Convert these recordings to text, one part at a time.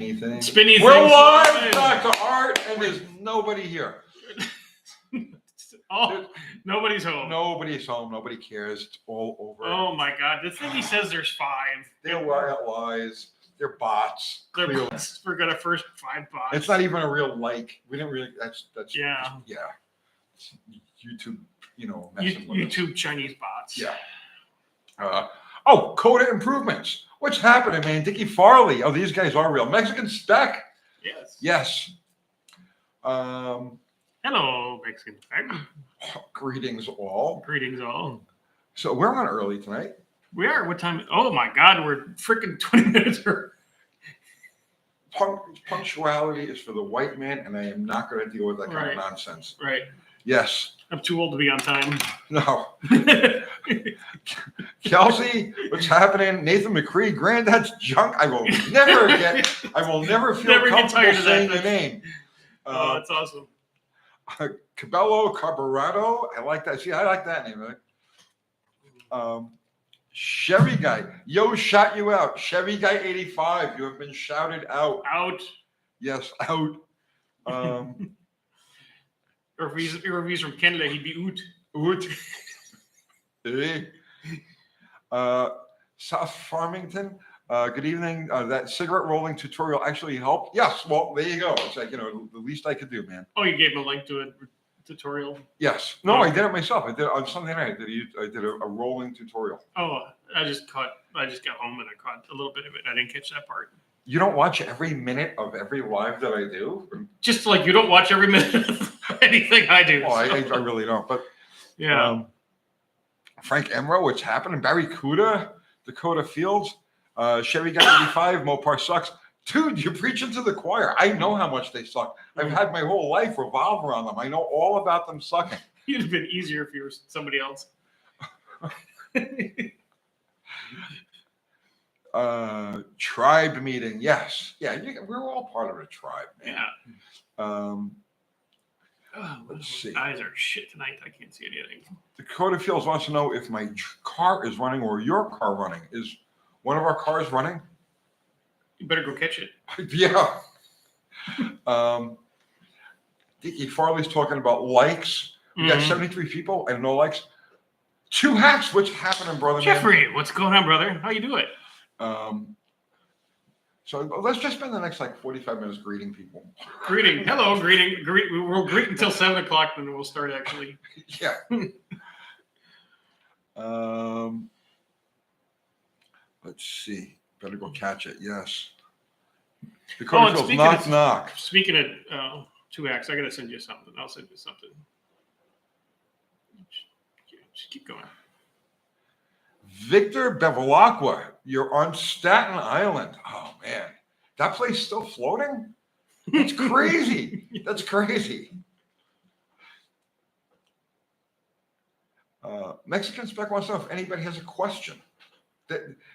anything. Spinny We're things. live, Dr. Art, and there's nobody here. Oh, nobody's home. Nobody's home. Nobody cares. It's all over. Oh my God! The thing he says there's 5. They're lies. They're bots. They're clearly. bots. We got our first 5 bots. It's not even a real like. We didn't really. That's Yeah. yeah. It's YouTube, messing with us. YouTube Chinese bots. Yeah. Coda improvements. What's happening, man? Dickie Farley. Oh, these guys are real. Mexican Spec. Yes. Yes. Hello, Mexican Spec. Greetings all. Greetings all. So we're on early tonight. We are. What time? Oh my God, we're freaking 20 minutes early. Punctuality is for the white man, and I am not going to deal with that kind Right. of nonsense. Right. Yes. I'm too old to be on time. No. Kelsey, what's happening? Nathan McCree, Granddad's junk. I will never feel Never get comfortable tired of that. saying your name. Oh, that's awesome. Cabello Carburetor. I like that. See, I like that name. Right? Chevy Guy. Yo, shout you out. Chevy Guy 85. You have been shouted out. Out. Yes, out. Or if he's from Canada, he'd be oot. Oot. Hey. South Farmington. Good evening. That cigarette rolling tutorial actually helped. Yes. Well, there you go. It's like, the least I could do, man. Oh, you gave him a link to a tutorial? Yes. No, I did it myself. I did it on Sunday night. I did a rolling tutorial. Oh, I just got home and I caught a little bit of it. I didn't catch that part. You don't watch every minute of every live that I do? Just like you don't watch every minute of anything I do. Oh, I really don't. But yeah. Frank Emro, what's happening? Barry Cuda, Dakota Fields, Chevy Guy 85, Mopar sucks. Dude, you're preaching to the choir. I know how much they suck. I've had my whole life revolve around them. I know all about them sucking. It'd have been easier if you were somebody else. Tribe meeting. Yes. Yeah, we're all part of a tribe, man. Yeah. Let's see. Eyes are shit tonight. I can't see anything. Dakota Fields wants to know if my car is running or your car running. Is one of our cars running? You better go catch it. Yeah. Dickie Farley's talking about likes. We got 73 people and no likes. 2 hacks. What's happening, brother? Jeffrey, man? what's going on, brother? How you doing? So let's just spend the next 45 minutes greeting people. Greeting. Hello, greeting. We'll greet until 7 o'clock, then we'll start actually. Yeah. Let's see. Better go catch it. Yes. Dakota Fields, knock, knock. Speaking of 2 hacks, I got to send you something. I'll send you something. Just keep going. Victor Bevilacqua, you're on Staten Island. Oh, man. That place still floating? That's crazy. That's crazy. Mexican Spec wants to know if anybody has a question.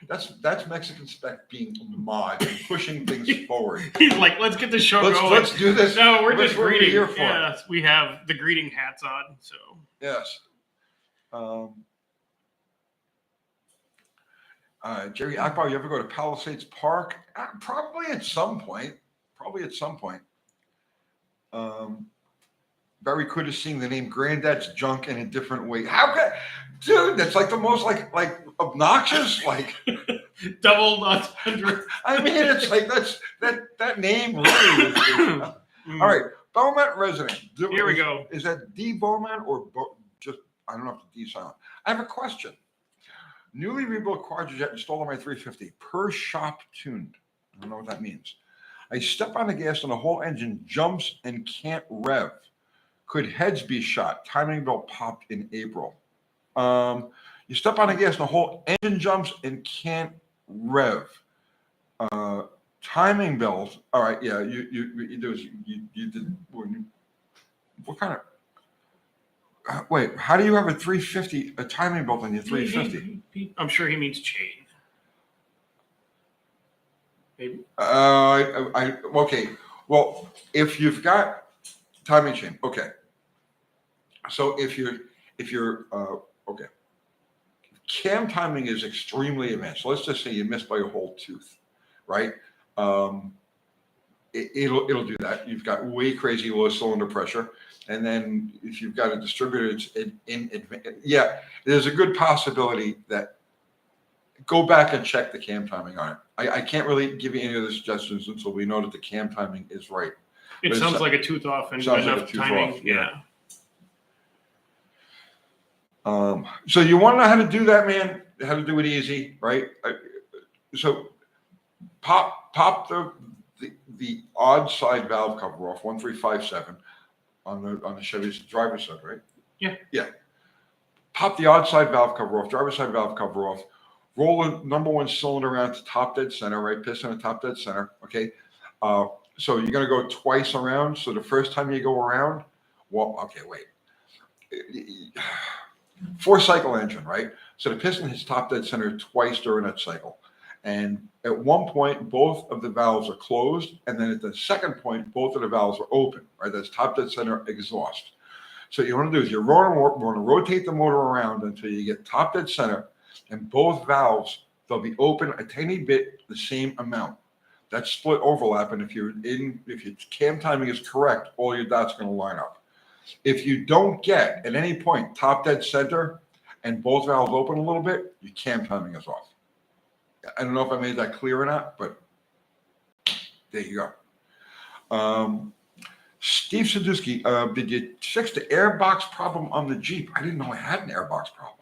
That's Mexican Spec being mod and pushing things forward. He's like, let's get the show going. Let's do this. No, we're just greeting. Here for. Yes, we have the greeting hats on. So yes. Jerry Akbar, you ever go to Palisades Park? Probably at some point. Barry could have seen the name Granddad's junk in a different way. How could, dude? That's like the most like obnoxious, like double entendre. I mean, it's like that name really is. All right, Beaumont resident. Here we go. Is that D Beaumont or just? I don't know if the D silent. I have a question. Newly rebuilt quadrojet installed on my 350, per shop tuned. I don't know what that means. I step on the gas and the whole engine jumps and can't rev. Could heads be shot? Timing belt popped in April. You step on the gas and the whole engine jumps and can't rev. Timing belt. All right, yeah. You did. What kind of? Wait, how do you have a 350, a timing belt on your 350? I'm sure he means chain. Maybe. Okay. Well, if you've got timing chain, okay. So if you're okay, cam timing is extremely advanced. So let's just say you missed by a whole tooth, right? it'll do that. You've got way crazy low cylinder pressure. And then if you've got a distributor, it's yeah, there's a good possibility that go back and check the cam timing on it. I can't really give you any other suggestions until we know that the cam timing is right. It But sounds like a tooth off and sounds like enough a tooth timing. off, yeah. So you want to know how to do that, man? How to do it easy, right? So pop the odd side valve cover off, 1357 on the Chevy's driver's side, right? Yeah. Yeah. Pop the odd side valve cover off, driver's side valve cover off. Roll the number one cylinder around to top dead center, right? Piston at top dead center. Okay. So you're gonna go twice around. So the first time you go around, well, okay, wait. 4-cycle engine, right? So the piston hits top dead center twice during that cycle. And at one point, both of the valves are closed. And then at the second point, both of the valves are open, right? That's top dead center exhaust. So what you want to do is you want to rotate the motor around until you get top dead center, and both valves, they'll be open a tiny bit the same amount. That's split overlap. And if your cam timing is correct, all your dots are going to line up. If you don't get at any point top dead center and both valves open a little bit, your cam timing is off. I don't know if I made that clear or not, but there you go. Steve Sadusky, did you fix the airbox problem on the Jeep? I didn't know I had an airbox problem.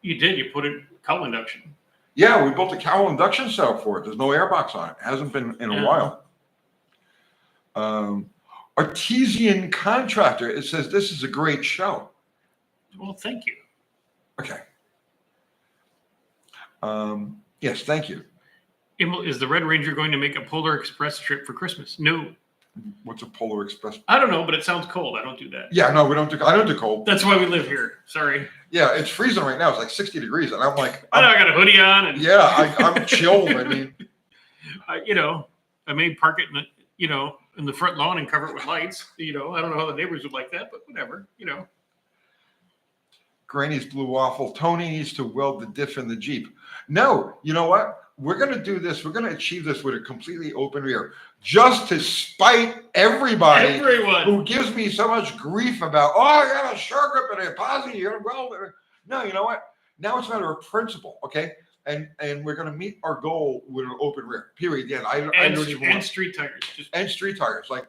You did. You put it cowl induction. Yeah, we built a cowl induction setup for it. There's no airbox on it. It hasn't been in a while. Artesian Contractor, it says this is a great show. Well, thank you. Okay. Yes, thank you. Is the Red Ranger going to make a Polar Express trip for Christmas? No. What's a Polar Express? I don't know, but it sounds cold. I don't do that. Yeah, no, I don't do cold. That's why we live here. Sorry. Yeah, it's freezing right now. It's like 60 degrees, and I'm like, I know I got a hoodie on, and yeah, I'm chilled. I mean, I may park it in the front lawn and cover it with lights. I don't know how the neighbors would like that, but whatever. Granny's blue waffle. Tony needs to weld the diff in the Jeep. No, you know what? We're going to do this. We're going to achieve this with a completely open rear, just to spite everybody who gives me so much grief about, oh, I got a sure grip and a posi, you're going to weld it. No, you know what? Now it's a matter of principle, okay? And we're going to meet our goal with an open rear. Period. Yeah, I don't even want street tires. And street tires, like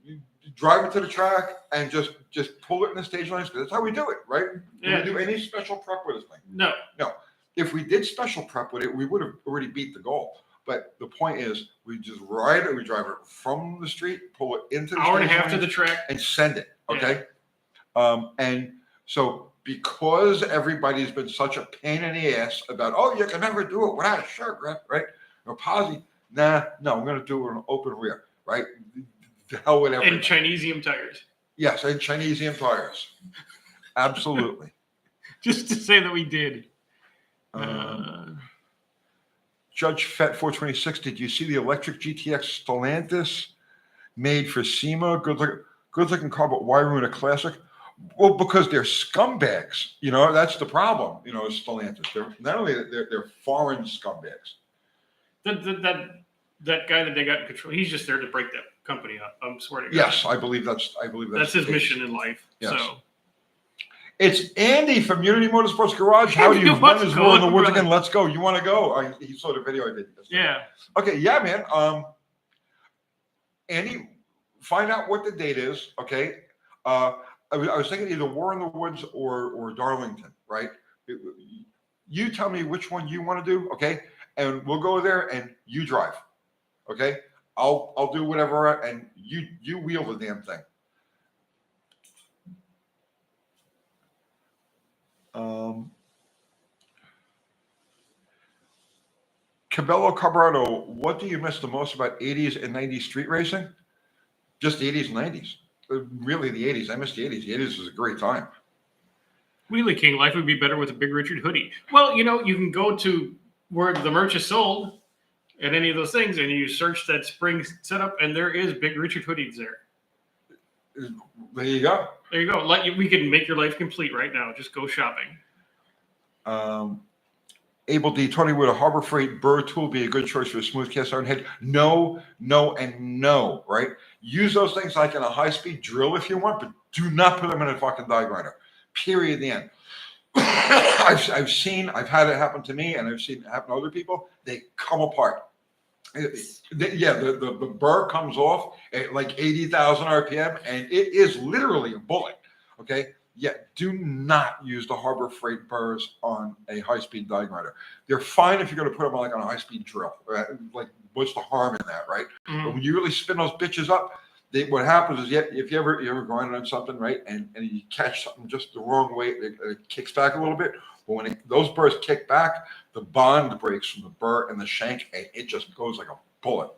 you drive it to the track and just pull it in the stage lines. That's how we do it, right? Do we do any special prep with this thing? No. If we did special prep with it, we would have already beat the goal. But the point is, we just ride it. We drive it from the street, pull it into the hour and a half lines, to the track, and send it. Okay. Yeah. And so because everybody's been such a pain in the ass about, oh, you can never do it without a sure grip, right? Or posi. No, I'm going to do it with an open rear, right? The hell with everything. And Chinesium tires. Yes, and Chinesium tires. Absolutely. Just to say that we did. Judge Fett 426. Did you see the electric GTX Stellantis made for SEMA? Good looking car, but why ruin a classic? Well, because they're scumbags. That's the problem. Stellantis. They're not only they're foreign scumbags. That guy that they got in control, he's just there to break that company up. I'm swear to God. Yes, I believe that's his mission in life. Yes. So. It's Andy from Unity Motorsports Garage. How do you? When is War in the Woods again? Let's go. You want to go? He saw the video I did. Yeah. Okay. Yeah, man. Andy, find out what the date is. Okay. I was thinking either War in the Woods or Darlington. Right. You tell me which one you want to do. Okay. And we'll go there and you drive. Okay. I'll do whatever and you wheel the damn thing. Cabello Carburetor, what do you miss the most about 80s and 90s street racing? Just the 80s and 90s. Really, the 80s. I miss the 80s. The 80s was a great time. Wheelie King, life would be better with a Big Richard hoodie. Well, you can go to where the merch is sold at any of those things, and you search that spring setup, and there is Big Richard hoodies there. There you go. There you go. We can make your life complete right now. Just go shopping. Abel D. Tony, would a Harbor Freight burr tool be a good choice for a smooth cast iron head? No, no, and no, right? Use those things like in a high-speed drill if you want, but do not put them in a fucking die grinder. Period, the end. I've had it happen to me, and I've seen it happen to other people. They come apart. The burr comes off at like 80,000 RPM, and it is literally a bullet. Okay. Yeah, do not use the Harbor Freight burrs on a high-speed die grinder. They're fine if you're going to put them on a high-speed drill. Right? Like, what's the harm in that, right? Mm-hmm. But when you really spin those bitches up, what happens is, if you ever grind on something, right, and you catch something just the wrong way, it kicks back a little bit. But when those burrs kick back, the bond breaks from the burr and the shank, and it just goes like a bullet.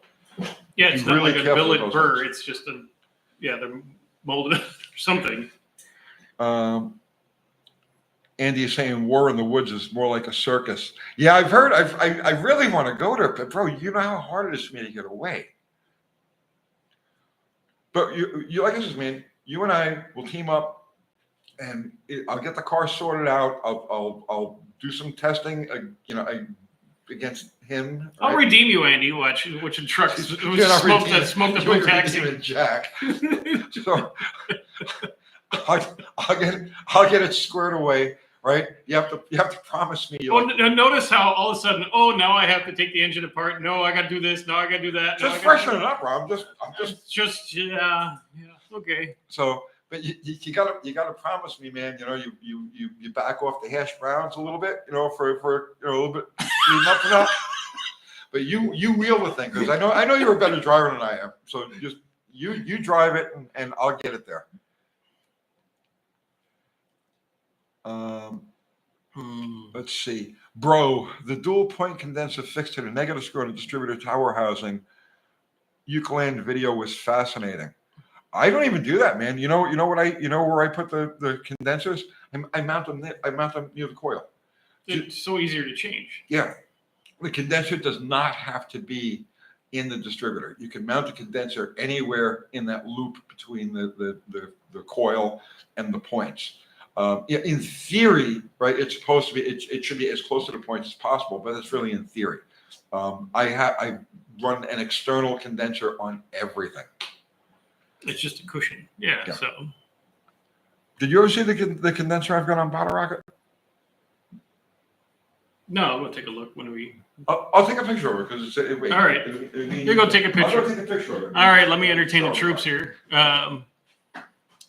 Yeah, it's not really like a billet burr. It's just they're molded or something. Andy is saying War in the Woods is more like a circus. Yeah, I've heard. I really want to go there, but bro, you know how hard it is for me to get away. But you like this, man. You and I will team up, and I'll get the car sorted out. I'll do some testing, against him. Right? I'll redeem you, Andy. Which trucks smoke the blue taxi. Jack. So I'll get it squared away, right? You have to promise me. Notice how all of a sudden, now I have to take the engine apart. No, I got to do this. No, I got to do that. Just freshen it up, Rob. Yeah. Okay. So, but you gotta promise me, man. You back off the hash browns a little bit, for a little bit leading up to that. But you wheel the thing, because I know you're a better driver than I am. So just you drive it, and I'll get it there. Let's see, bro. The dual point condenser fixed to the negative screw on the distributor tower housing. Euclid video was fascinating. I don't even do that, man. You know where I put the condensers? I mount them near the coil. It's so easier to change. Yeah, the condenser does not have to be in the distributor. You can mount the condenser anywhere in that loop between the coil and the points. In theory, right, it's supposed to be. It should be as close to the points as possible, but it's really in theory. I run an external condenser on everything. It's just a cushion. Yeah. So, did you ever see the condenser I've got on Bottle Rocket? No, we'll take a look when we. I'll take a picture of it because it's. All right. You're going to take a picture. I'll go take a picture of it. All right. Let me entertain the troops here.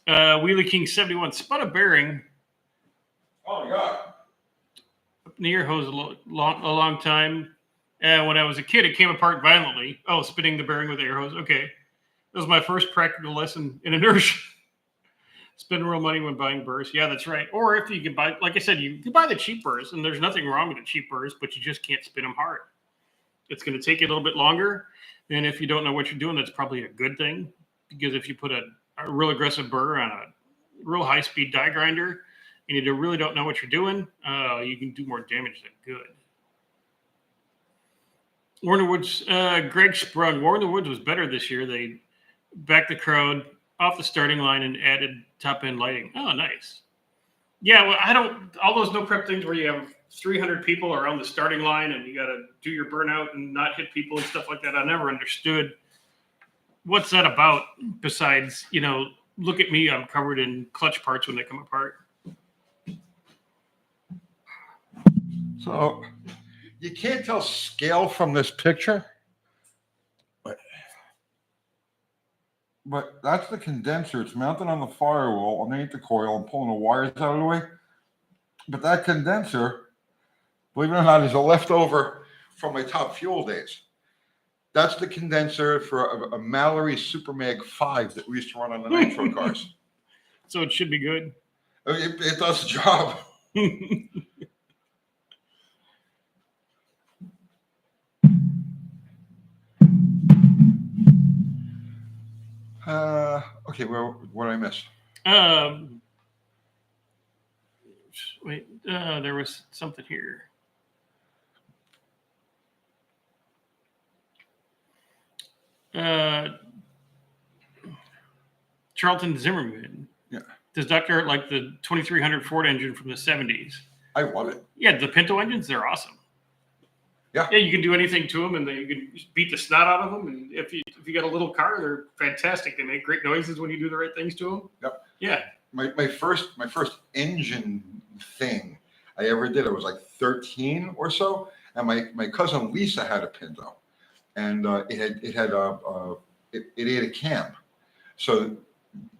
Wheelie King 71 spun a bearing. Oh my God. Up in the air hose a long time. When I was a kid, it came apart violently. Oh, spinning the bearing with the air hose. Okay. That was my first practical lesson in inertia. Spend real money when buying burrs. Yeah, that's right. Or if you can buy, like I said, you can buy the cheap burrs, and there's nothing wrong with the cheap burrs, but you just can't spin them hard. It's going to take you a little bit longer. And if you don't know what you're doing, that's probably a good thing. Because if you put a real aggressive burr on a real high-speed die grinder, and you really don't know what you're doing, you can do more damage than good. Warner Woods, Greg Sprung. Warner Woods was better this year. They backed the crowd off the starting line and added top-end lighting. Oh, nice. Yeah, well, all those no-prep things where you have 300 people around the starting line and you got to do your burnout and not hit people and stuff like that. I never understood what's that about besides, look at me, I'm covered in clutch parts when they come apart. So you can't tell scale from this picture, but that's the condenser. It's mounted on the firewall underneath the coil. I'm pulling the wires out of the way. But that condenser, believe it or not, is a leftover from my Top Fuel days. That's the condenser for a Mallory Super Mag 5 that we used to run on the Nitro cars. So it should be good. It does the job. Okay, well, what did I miss? Wait, there was something here. Charlton Zimmerman. Yeah. Does Dr. Hurt like the 2300 Ford engine from the 70s? I love it. Yeah, the Pinto engines, they're awesome. Yeah. Yeah, you can do anything to them, and then you can just beat the snot out of them. And if you got a little car, they're fantastic. They make great noises when you do the right things to them. Yep. Yeah. My first engine thing I ever did, I was like 13 or so, and my cousin Lisa had a Pinto, and it had ate a cam, so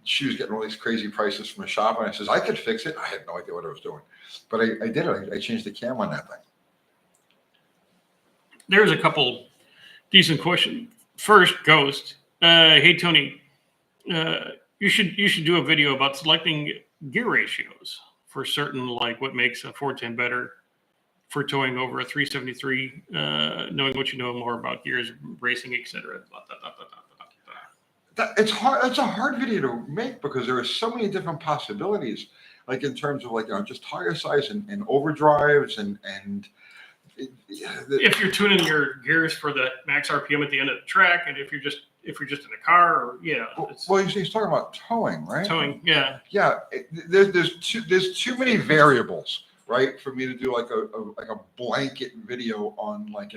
she was getting all these crazy prices from the shop, and I says I could fix it. I had no idea what I was doing, but I did it. I changed the cam on that thing. There's a couple decent questions. First, Ghost. Hey Tony, you should do a video about selecting gear ratios for certain, like what makes a 410 better for towing over a 373. Knowing what you know more about gears, racing, etc. It's hard. It's a hard video to make because there are so many different possibilities, like in terms of like just tire size and overdrives and if you're tuning your gears for the max RPM at the end of the track, and if you're just in a car, or well, he's talking about towing, right? Towing, yeah. There's too many variables, right, for me to do like a blanket video on like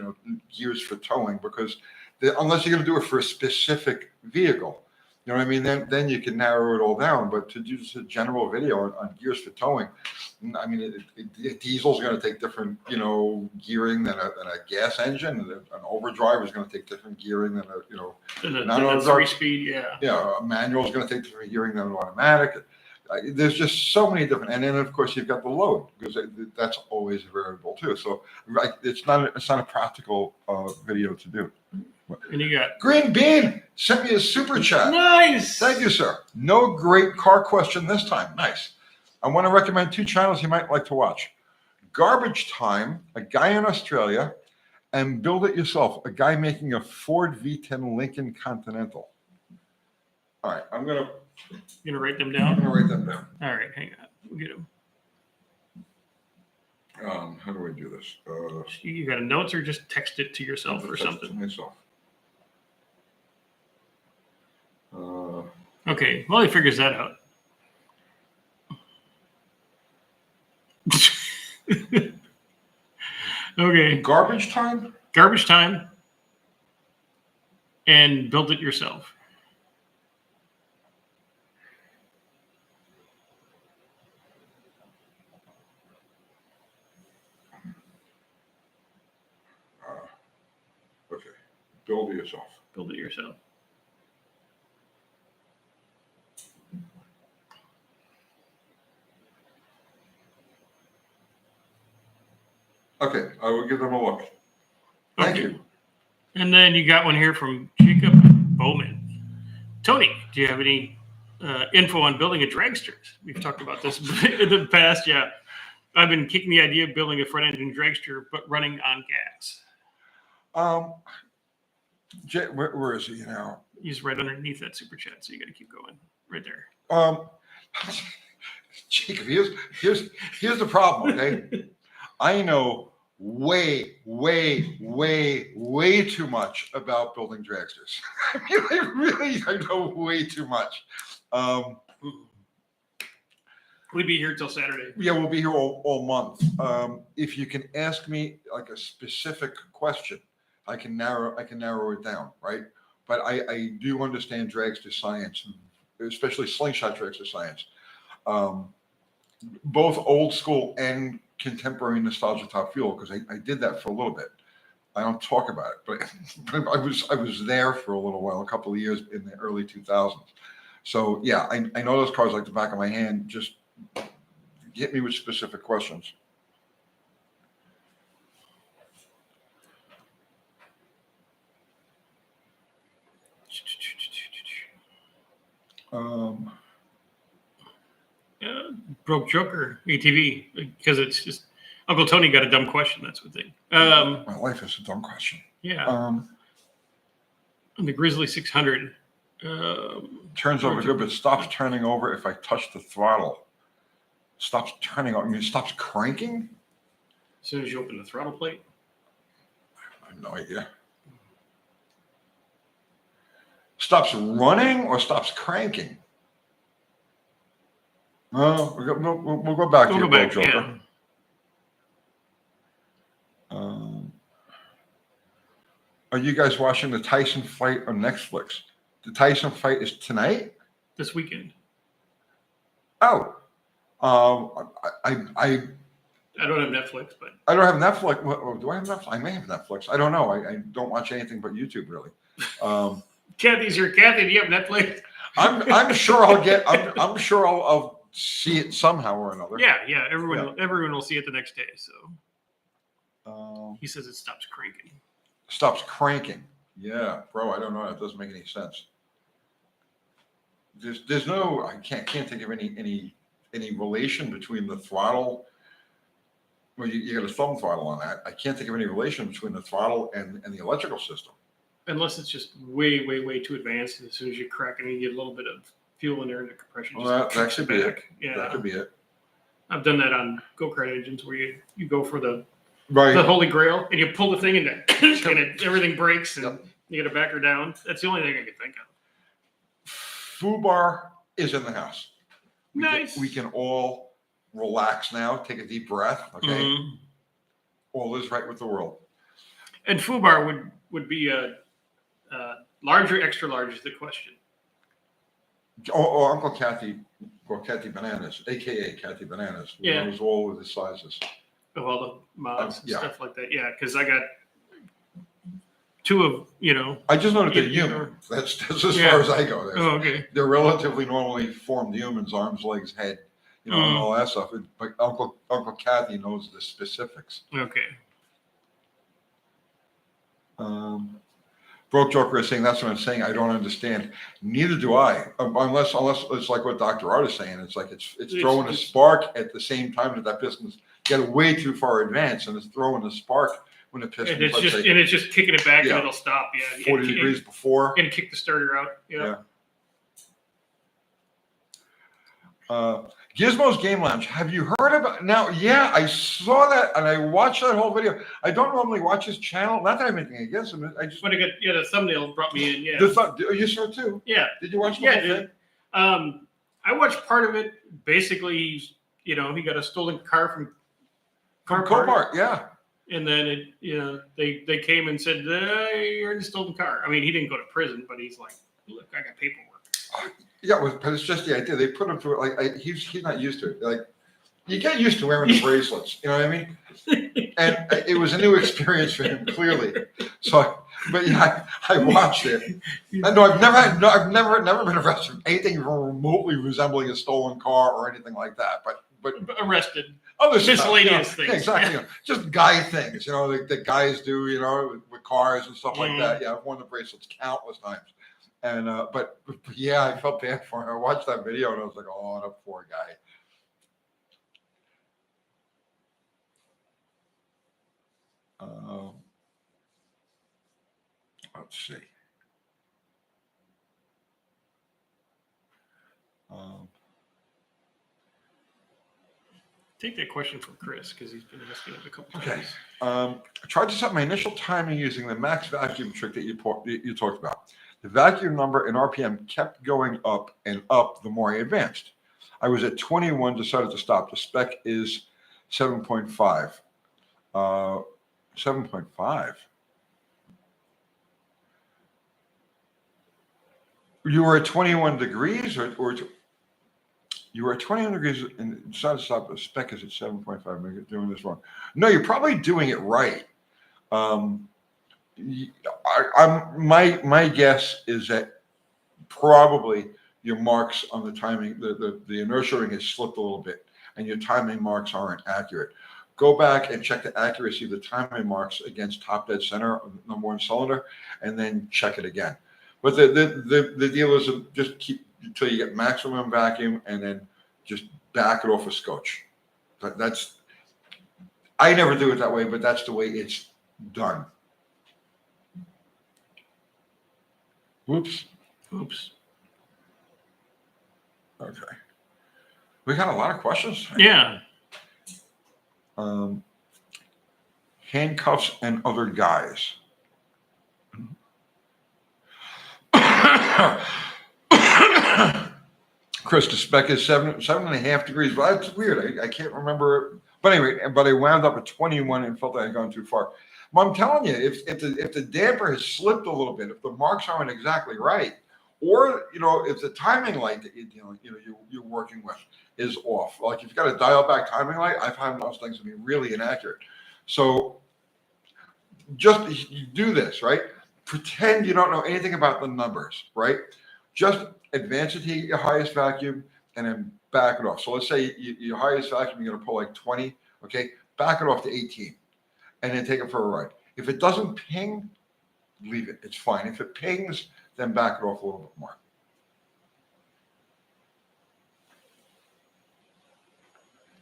gears for towing, because unless you're going to do it for a specific vehicle, you know what I mean, then you can narrow it all down. But to do just a general video on gears for towing, I mean, a diesel's going to take different gearing than a gas engine. An overdrive is going to take different gearing than a 3-speed, a manual is going to take different gearing than an automatic. There's just so many different, and then of course you've got the load, because that's always a variable too. So it's not a practical video to do. And you got Green Bean sent me a super chat. Nice. Thank you, sir. No great car question this time. Nice. I want to recommend 2 channels you might like to watch. Garbage Time, a guy in Australia, and Build It Yourself, a guy making a Ford V10 Lincoln Continental. All right, I'm going to write them down? I'm going to write them down. All right, hang on. We'll get them. How do I do this? You got a notes, or just text it to yourself or something? To myself. Okay, well, he figures that out. Okay. Garbage Time? Garbage Time and Build It Yourself. Okay. Build It Yourself. Build It Yourself. Okay, I will give them a look. Thank you. And then you got one here from Jacob Bowman. Tony, do you have any info on building a dragster? We've talked about this in the past. Yeah, I've been kicking the idea of building a front engine dragster, but running on gas. Where is he now? He's right underneath that super chat, so you got to keep going right there. Jacob, here's the problem. Okay. I know way too much about building dragsters. I know way too much. We'll be here till Saturday. Yeah, we'll be here all month. If you can ask me like a specific question, I can narrow it down, right? But I do understand dragster science, especially slingshot dragster science. Both old school and contemporary nostalgia top fuel, because I did that for a little bit. I don't talk about it, but I was there for a little while, a couple of years in the early 2000s. So yeah, I know those cars like the back of my hand. Just hit me with specific questions. Broke Joker ATV, because it's just Uncle Tony got a dumb question. That's what they. My life is a dumb question. Yeah. The Grizzly 600 turns over good, but stops turning over if I touch the throttle. Stops turning over. I mean, it stops cranking. As soon as you open the throttle plate. I have no idea. Stops running or stops cranking? No, we'll go back to your Joker. Yeah. Are you guys watching the Tyson fight on Netflix? The Tyson fight is tonight? This weekend. Oh. I don't have Netflix, but I don't have Netflix. Well, do I have Netflix? I may have Netflix. I don't know. I don't watch anything but YouTube, really. Kathy's here. Kathy, do you have Netflix? I'm sure I'll get. I'm sure I'll see it somehow or another. Yeah. Everyone will see it the next day. So he says it stops cranking. Stops cranking. Yeah, bro. I don't know. That doesn't make any sense. There's no. I can't think of any relation between the throttle. Well, you got a thumb throttle on that. I can't think of any relation between the throttle and the electrical system. Unless it's just way, way, way too advanced. And as soon as you crack it, you get a little bit of fuel in there and the compression. Well, that could be it. Yeah. That could be it. I've done that on go-kart engines where you go for the Right. holy grail and you pull the thing and everything breaks and you got to back her down. That's the only thing I can think of. FUBAR is in the house. Nice. We can all relax now. Take a deep breath. Okay. Mm-hmm. All is right with the world. And FUBAR would be a large or extra large is the question. Oh, Uncle Kathy, or Kathy Bananas, aka Kathy Bananas. Yeah. Knows all of the sizes. Of all the mods and yeah. stuff like that. Yeah, because I got two of, I just know that they're human. That's as far as I go. Oh, okay. They're relatively normally formed humans, arms, legs, head, and all that stuff. But Uncle Kathy knows the specifics. Okay. Broke Joker is saying that's what I'm saying. I don't understand. Neither do I. Unless it's like what Dr. Art is saying. It's like it's throwing a spark at the same time that piston's get way too far advanced, and it's throwing a spark when the piston. And it's just kicking it back, and it'll stop. Yeah. 40 degrees before. And kick the starter out. Yeah. Gizmo's Game Lounge. Have you heard about now? Yeah, I saw that and I watched that whole video. I don't normally watch his channel. Not that I have anything against him. I just when I got the thumbnail brought me in. Yeah. You saw it too? Yeah. Did you watch the whole thing? I watched part of it. Basically, he got a stolen car from Copart. Yeah. And then they came and said, you're in a stolen car. I mean, he didn't go to prison, but he's like, look, I got paperwork. Yeah, but it's just the idea. They put him through it. Like he's not used to it. Like you get used to wearing the bracelets. You know what I mean? And it was a new experience for him, clearly. So, but yeah, I watched it. I know I've never been arrested for anything remotely resembling a stolen car or anything like that. But arrested. Other miscellaneous stuff, things. Yeah, exactly. Just guy things. That guys do. With cars and stuff like that. Yeah, I've worn the bracelets countless times. And but yeah, I felt bad for him. I watched that video and I was like, oh, that poor guy. Let's see. Take that question from Chris because he's been asking it a couple times. Okay. I tried to set my initial timing using the max vacuum trick that you talked about. The vacuum number and RPM kept going up and up the more I advanced. I was at 21, decided to stop. The spec is 7.5. 7.5. You were at 21 degrees or you were at 21 degrees and decided to stop. The spec is at 7.5. Maybe I'm doing this wrong. No, you're probably doing it right. My guess is that probably your marks on the timing, the inertia ring has slipped a little bit, and your timing marks aren't accurate. Go back and check the accuracy of the timing marks against top dead center of the number one cylinder, and then check it again. But the deal is to just keep until you get maximum vacuum, and then just back it off a scotch. That's I never do it that way, but that's the way it's done. Oops. Okay. We got a lot of questions. Yeah. Handcuffs and other guys. Chris, the spec is 7.5 degrees. Well, that's weird. I can't remember. But anyway, but I wound up at 21 and felt I had gone too far. Well, I'm telling you, if the damper has slipped a little bit, if the marks aren't exactly right, or if the timing light that you're working with is off, like if you've got a dial back timing light, I find those things to be really inaccurate. So just you do this, right? Pretend you don't know anything about the numbers, right? Just advance it to your highest vacuum and then back it off. So let's say your highest vacuum, you're going to pull like 20, okay? Back it off to 18 and then take it for a ride. If it doesn't ping, leave it. It's fine. If it pings, then back it off a little bit more.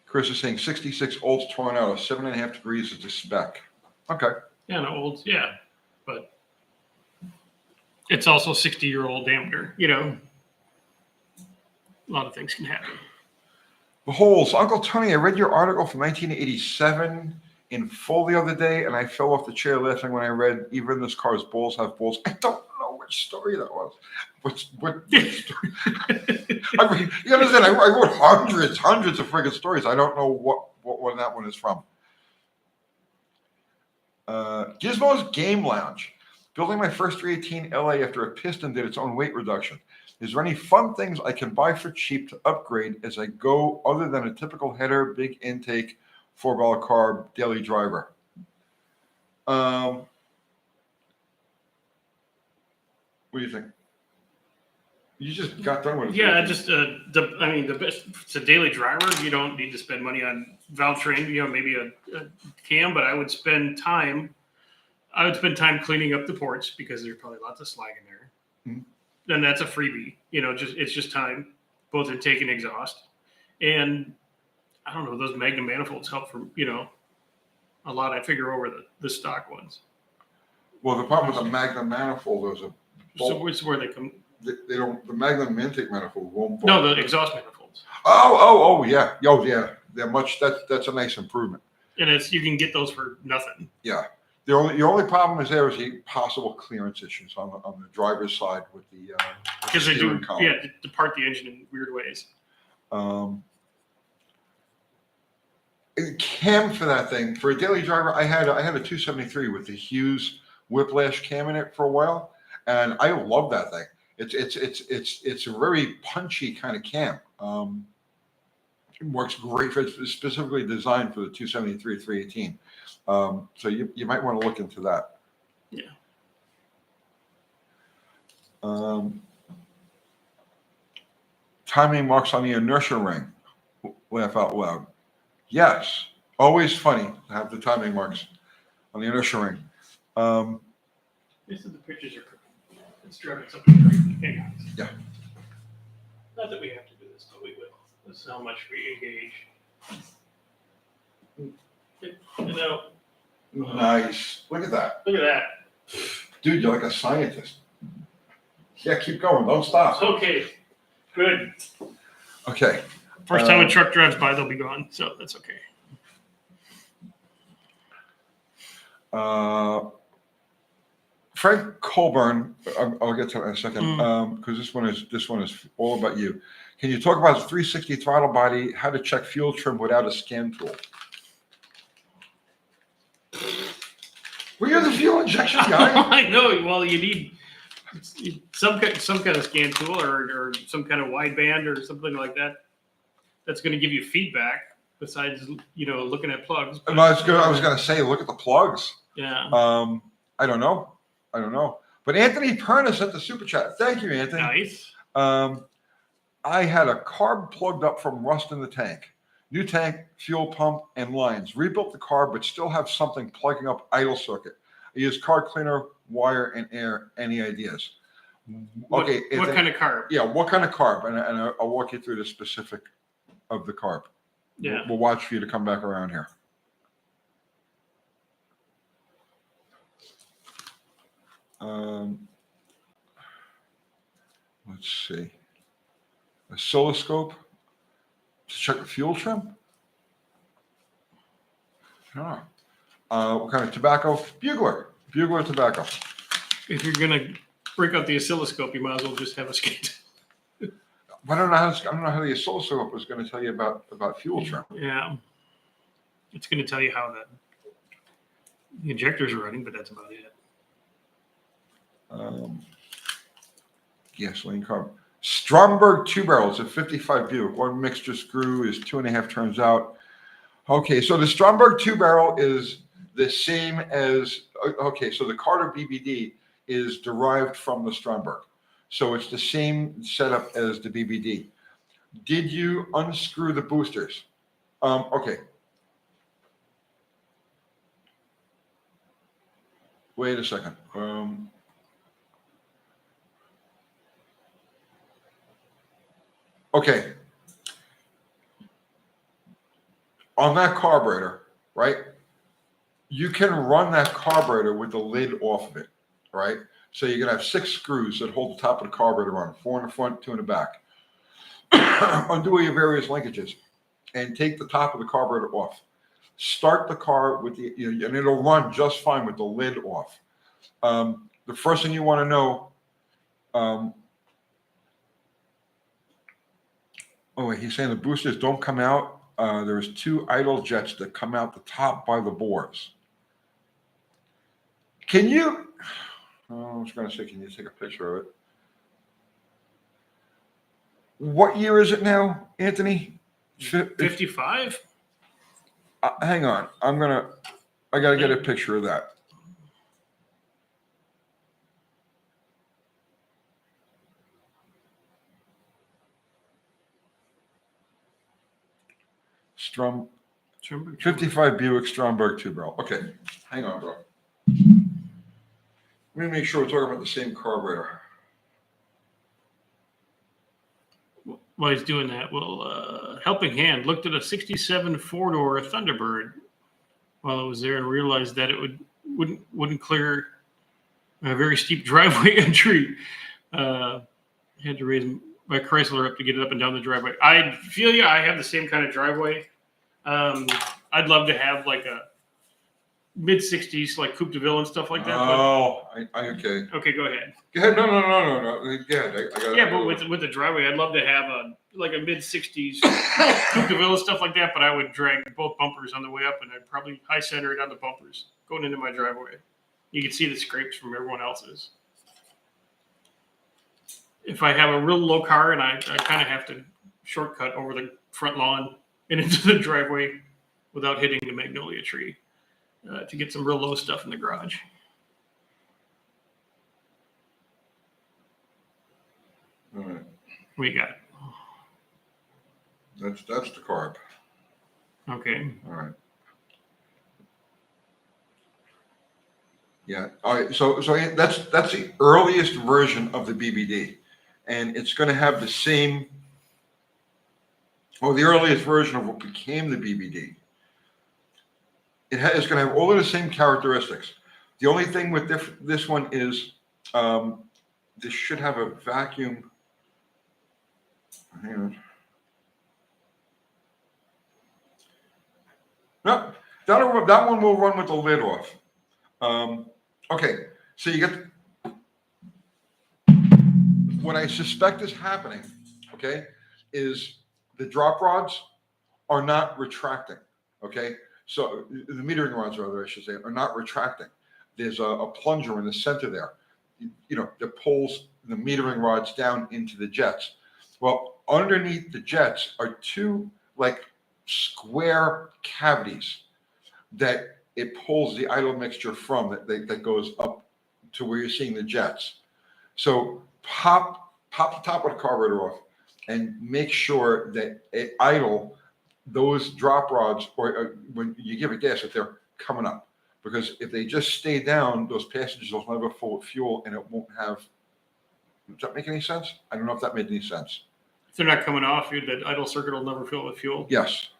Chris is saying 66 volts torn out of 7.5 degrees is the spec. Okay. Yeah, no, old, yeah, but it's also 60-year-old diameter. A lot of things can happen. The holes. Uncle Tony, I read your article from 1987 in full the other day, and I fell off the chair laughing when I read even this car's balls have balls. I don't know which story that was. What story? I mean, you understand? I wrote hundreds of friggin' stories. I don't know what one that one is from. Gizmo's Game Lounge. Building my first 318 LA after a piston did its own weight reduction. Is there any fun things I can buy for cheap to upgrade as I go other than a typical header, big intake, 4-barrel carb, daily driver? What do you think? You just got done with it. Yeah, just the best. It's a daily driver. You don't need to spend money on valve train. Maybe a cam, but I would spend time. Cleaning up the ports because there's probably lots of slag in there. Mm-hmm. Then that's a freebie. It's just time, both intake and exhaust. And I don't know, those Magnum manifolds help for a lot. I figure over the stock ones. Well, the problem with the Magnum manifold is so it's where they come. They don't. The Magnum intake manifold won't. No, the exhaust manifolds. Oh yeah. They're much. That's a nice improvement. And you can get those for nothing. Yeah. The only problem is there is the possible clearance issues on the driver's side with the because they do column. Depart the engine in weird ways. Cam for that thing for a daily driver, I had a 273 with the Hughes Whiplash cam in it for a while, and I love that thing. It's a very punchy kind of cam. It works great for it's specifically designed for the 273 318. So you might want to look into that. Yeah. Timing marks on the inertia ring. Laugh out loud. Yes. Always funny to have the timing marks on the inertia ring. This is the pictures are cooking. It's driving something crazy. Hey guys. Yeah. Not that we have to do this, but we will. This is how much we engage. Nice. Look at that. Look at that. Dude, you're like a scientist. Yeah, keep going. Don't stop. Okay. Good. Okay. First time a truck drives by, they'll be gone. So that's okay. Frank Colburn, I'll get to that in a second, because this one is all about you. Can you talk about the 360 throttle body, how to check fuel trim without a scan tool? Well, you're the fuel injection guy. I know. Well, you need some kind of scan tool or some kind of wideband or something like that. That's going to give you feedback. Besides, looking at plugs. But, I was going to say, look at the plugs. Yeah. I don't know. But Anthony Perna sent the super chat. Thank you, Anthony. Nice. I had a carb plugged up from rust in the tank. New tank, fuel pump, and lines. Rebuilt the carb, but still have something plugging up idle circuit. I use car cleaner, wire, and air. Any ideas? Okay. What kind of carb? Yeah, what kind of carb? And I'll walk you through the specific of the carb. Yeah. We'll watch for you to come back around here. Let's see. Oscilloscope to check the fuel trim. What kind of tobacco? Bugler tobacco. If you're gonna break out the oscilloscope, you might as well just have a scan. I don't know how the oscilloscope was going to tell you about fuel trim. Yeah. It's going to tell you how the injectors are running, but that's about it. Gasoline carb. Stromberg 2-barrels at 55 Buick. One mixture screw is 2.5 turns out. Okay, so the Stromberg 2-barrel is the same as, okay, so the Carter BBD is derived from the Stromberg. So it's the same setup as the BBD. Did you unscrew the boosters? Okay. Wait a second. Okay. On that carburetor, right? You can run that carburetor with the lid off of it, right? So you're gonna have 6 screws that hold the top of the carburetor on, 4 in the front, 2 in the back. Undo your various linkages and take the top of the carburetor off. Start the car with the, and it'll run just fine with the lid off. The first thing you want to know, oh, wait, he's saying the boosters don't come out. There's 2 idle jets that come out the top by the bores. Can you, I was going to say, can you take a picture of it? What year is it now, Anthony? 55? Hang on. I got to get a picture of that. Stromberg 55 Buick Stromberg 2-barrel. Okay, hang on, bro. Let me make sure we're talking about the same carburetor. While he's doing that, Helping Hand looked at a 67 4-door Thunderbird while it was there and realized that it wouldn't clear a very steep driveway entry. Had to raise my Chrysler up to get it up and down the driveway. I feel you. I have the same kind of driveway. I'd love to have like a mid-60s, like Coupe de Ville and stuff like that. Oh, okay. Okay, go ahead. Go ahead. No. Go ahead. Yeah, but with the driveway, I'd love to have a mid-60s Coupe de Ville and stuff like that, but I would drag both bumpers on the way up, and I'd probably high center it on the bumpers going into my driveway. You can see the scrapes from everyone else's. If I have a real low car and I kind of have to shortcut over the front lawn and into the driveway without hitting the magnolia tree to get some real low stuff in the garage. All right. We got it. That's the carb. Okay. All right. Yeah. All right. So that's the earliest version of the BBD, and it's going to have the same. The earliest version of what became the BBD. It's going to have all of the same characteristics. The only thing with this one is this should have a vacuum. Hang on. No, that one will run with the lid off. Okay, so you get what I suspect is happening. Okay, is the drop rods are not retracting. Okay, so the metering rods, rather, I should say, are not retracting. There's a plunger in the center there, that pulls the metering rods down into the jets. Well, underneath the jets are 2 like square cavities that it pulls the idle mixture from that goes up to where you're seeing the jets. So pop the top of the carburetor off and make sure that at idle, those drop rods, or when you give it gas, if they're coming up. Because if they just stay down, those passengers will never fill with fuel and it won't have. Does that make any sense? I don't know if that made any sense. If they're not coming off, that idle circuit will never fill with fuel. Yes.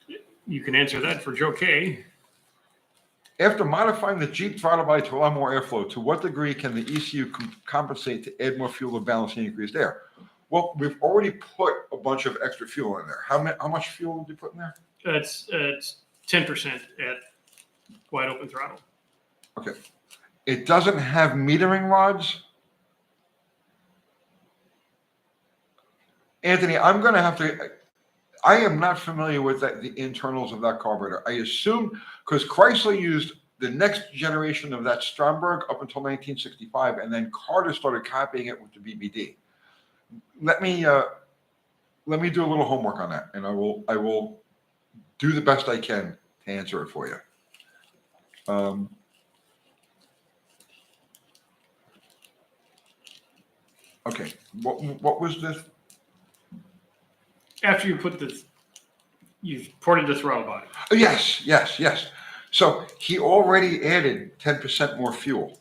Yeah. You can answer that for Joe K. After modifying the Jeep throttle body to allow more airflow, to what degree can the ECU compensate to add more fuel to balance the increased air? Well, we've already put a bunch of extra fuel in there. How much fuel did you put in there? It's 10% at wide open throttle. Okay. It doesn't have metering rods. Anthony, I'm going to have to. I am not familiar with the internals of that carburetor. I assume because Chrysler used the next generation of that Stromberg up until 1965, and then Carter started copying it with the BBD. Let me do a little homework on that, and I will do the best I can to answer it for you. Okay, what was this? After you put this, you've ported the throttle body. Oh, yes. So he already added 10% more fuel,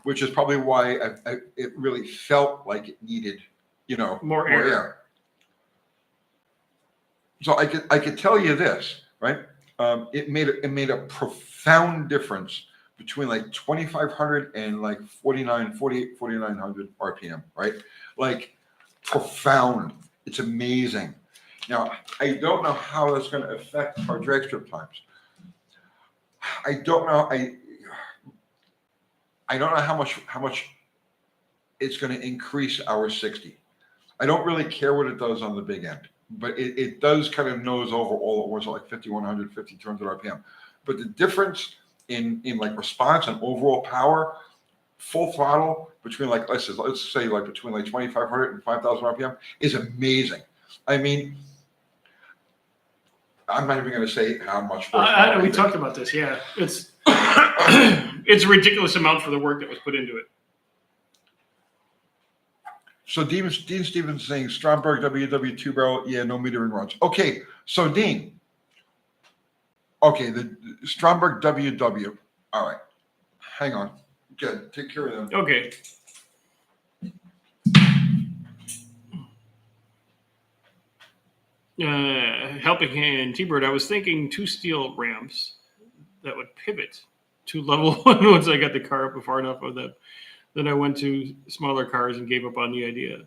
which is probably why it really felt like it needed, More air. air. So I could tell you this, right? It made a profound difference between like 2,500 and like 4,900 RPM, right? Like profound. It's amazing. Now, I don't know how that's going to affect our drag strip times. I don't know. I don't know how much it's going to increase our 60. I don't really care what it does on the big end, but it does kind of nose over all at once at like 5,100, 5,200 RPM. But the difference in like response and overall power, full throttle between like let's say like between like 2,500 and 5,000 RPM is amazing. I mean, I'm not even going to say how much. I know we talked about this. Yeah, it's it's a ridiculous amount for the work that was put into it. So Dean Stevens saying Stromberg WW 2-barrel, yeah, no metering rods. Okay, so Dean. Okay, the Stromberg WW. All right, hang on. Good, take care of them. Okay. Helping hand T-Bird, I was thinking 2 steel ramps that would pivot to level 1 once I got the car up far enough of that. Then I went to smaller cars and gave up on the idea.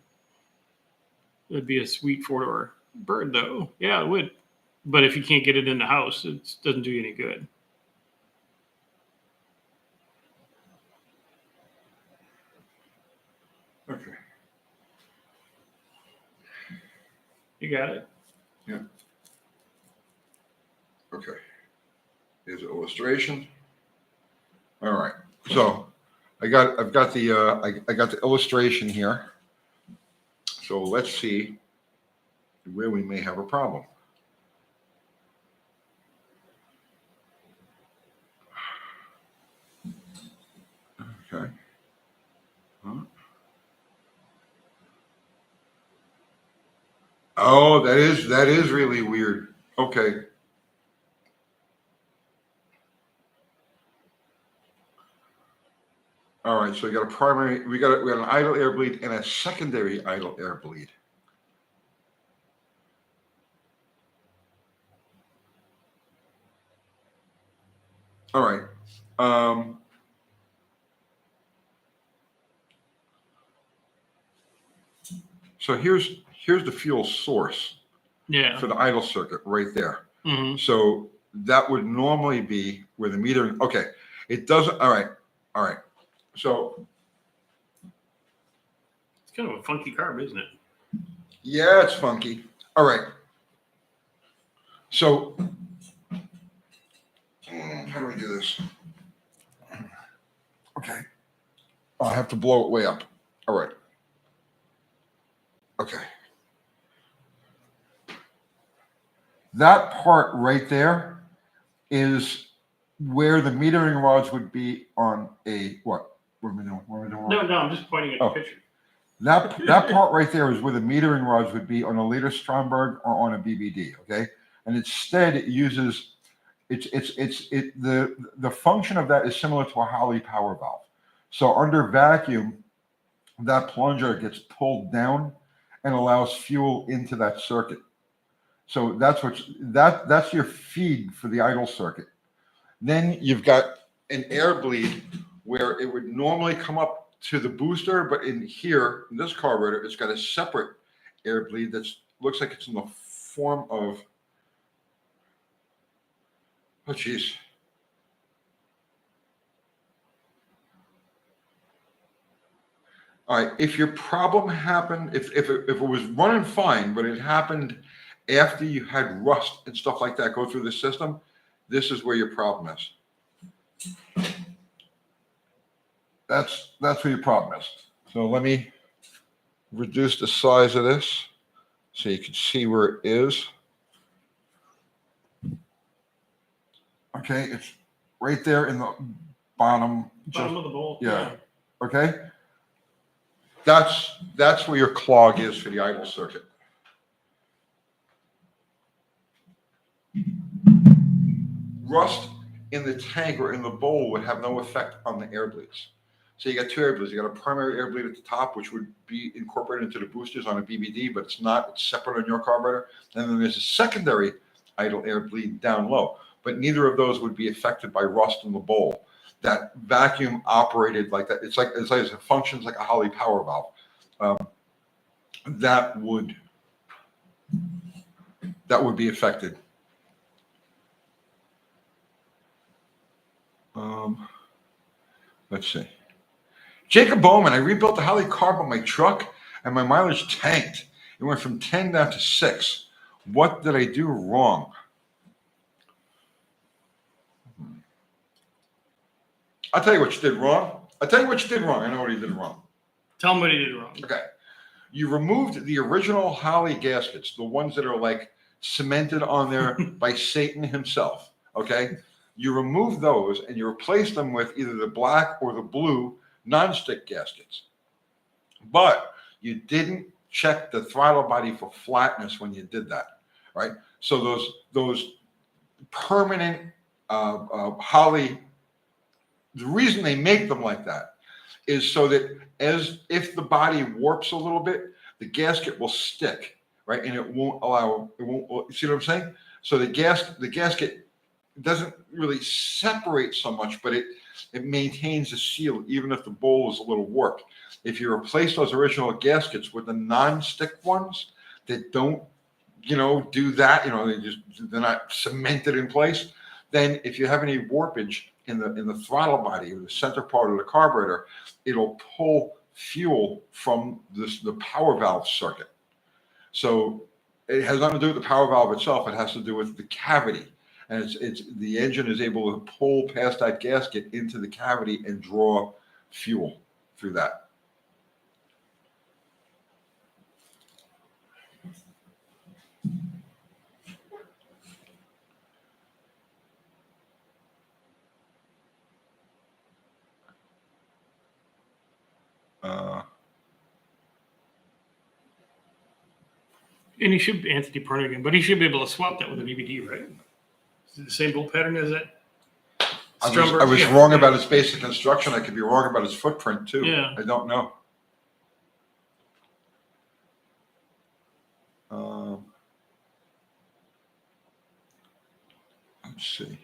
It'd be a sweet 4-door bird, though. Yeah, it would. But if you can't get it in the house, it doesn't do you any good. Okay. You got it? Yeah. Okay. Here's an illustration. All right. So I've got the illustration here. So let's see where we may have a problem. Okay. Huh? Oh, that is really weird. Okay. All right, so we got a primary, we got an idle air bleed and a secondary idle air bleed. All right. So here's the fuel source. Yeah. For the idle circuit right there. Mm-hmm. So that would normally be where the metering. Okay, it doesn't. All right. So it's kind of a funky carb, isn't it? Yeah, it's funky. All right. So how do we do this? Okay. Oh, I have to blow it way up. All right. Okay. That part right there is where the metering rods would be on a what? What are we doing? No, I'm just pointing at the picture. That part right there is where the metering rods would be on a liter Stromberg or on a BBD. Okay, and instead it uses the function of that is similar to a Holley power valve. So under vacuum, that plunger gets pulled down and allows fuel into that circuit. So that's your feed for the idle circuit. Then you've got an air bleed where it would normally come up to the booster, but in here, in this carburetor, it's got a separate air bleed that looks like it's in the form of, oh geez. All right, if your problem happened, if it was running fine, but it happened after you had rust and stuff like that go through the system, this is where your problem is. That's where your problem is. So let me reduce the size of this so you can see where it is. Okay, it's right there in the bottom. Bottom of the bowl. Yeah. Okay. That's where your clog is for the idle circuit. Rust in the tank or in the bowl would have no effect on the air bleeds. So you got two air bleeds. You got a primary air bleed at the top, which would be incorporated into the boosters on a BBD, but it's not. It's separate on your carburetor. And then there's a secondary idle air bleed down low. But neither of those would be affected by rust in the bowl. That vacuum operated like that. It's like it functions like a Holley power valve. That would be affected. Let's see. Jacob Bowman, I rebuilt the Holley Carb on my truck and my mileage tanked. It went from 10 down to 6. What did I do wrong? I'll tell you what you did wrong. I know what you did wrong. Tell him what he did wrong. Okay. You removed the original Holley gaskets, the ones that are like cemented on there by Satan himself. Okay. You removed those and you replaced them with either the black or the blue nonstick gaskets. But you didn't check the throttle body for flatness when you did that, right? So those permanent Holley, the reason they make them like that is so that if the body warps a little bit, the gasket will stick, right? And it won't, you see what I'm saying? So the gasket doesn't really separate so much, but it maintains the seal even if the bowl is a little warped. If you replace those original gaskets with the non-stick ones that don't, do that, they're not cemented in place, then if you have any warpage in the throttle body or the center part of the carburetor, it'll pull fuel from the power valve circuit. So it has nothing to do with the power valve itself. It has to do with the cavity. And it's the engine is able to pull past that gasket into the cavity and draw fuel through that. And he should be Anthony Pernigan, but he should be able to swap that with a BBD, right? Is it the same bolt pattern as that? I was wrong about its basic construction. I could be wrong about its footprint too. Yeah. I don't know. Let's see.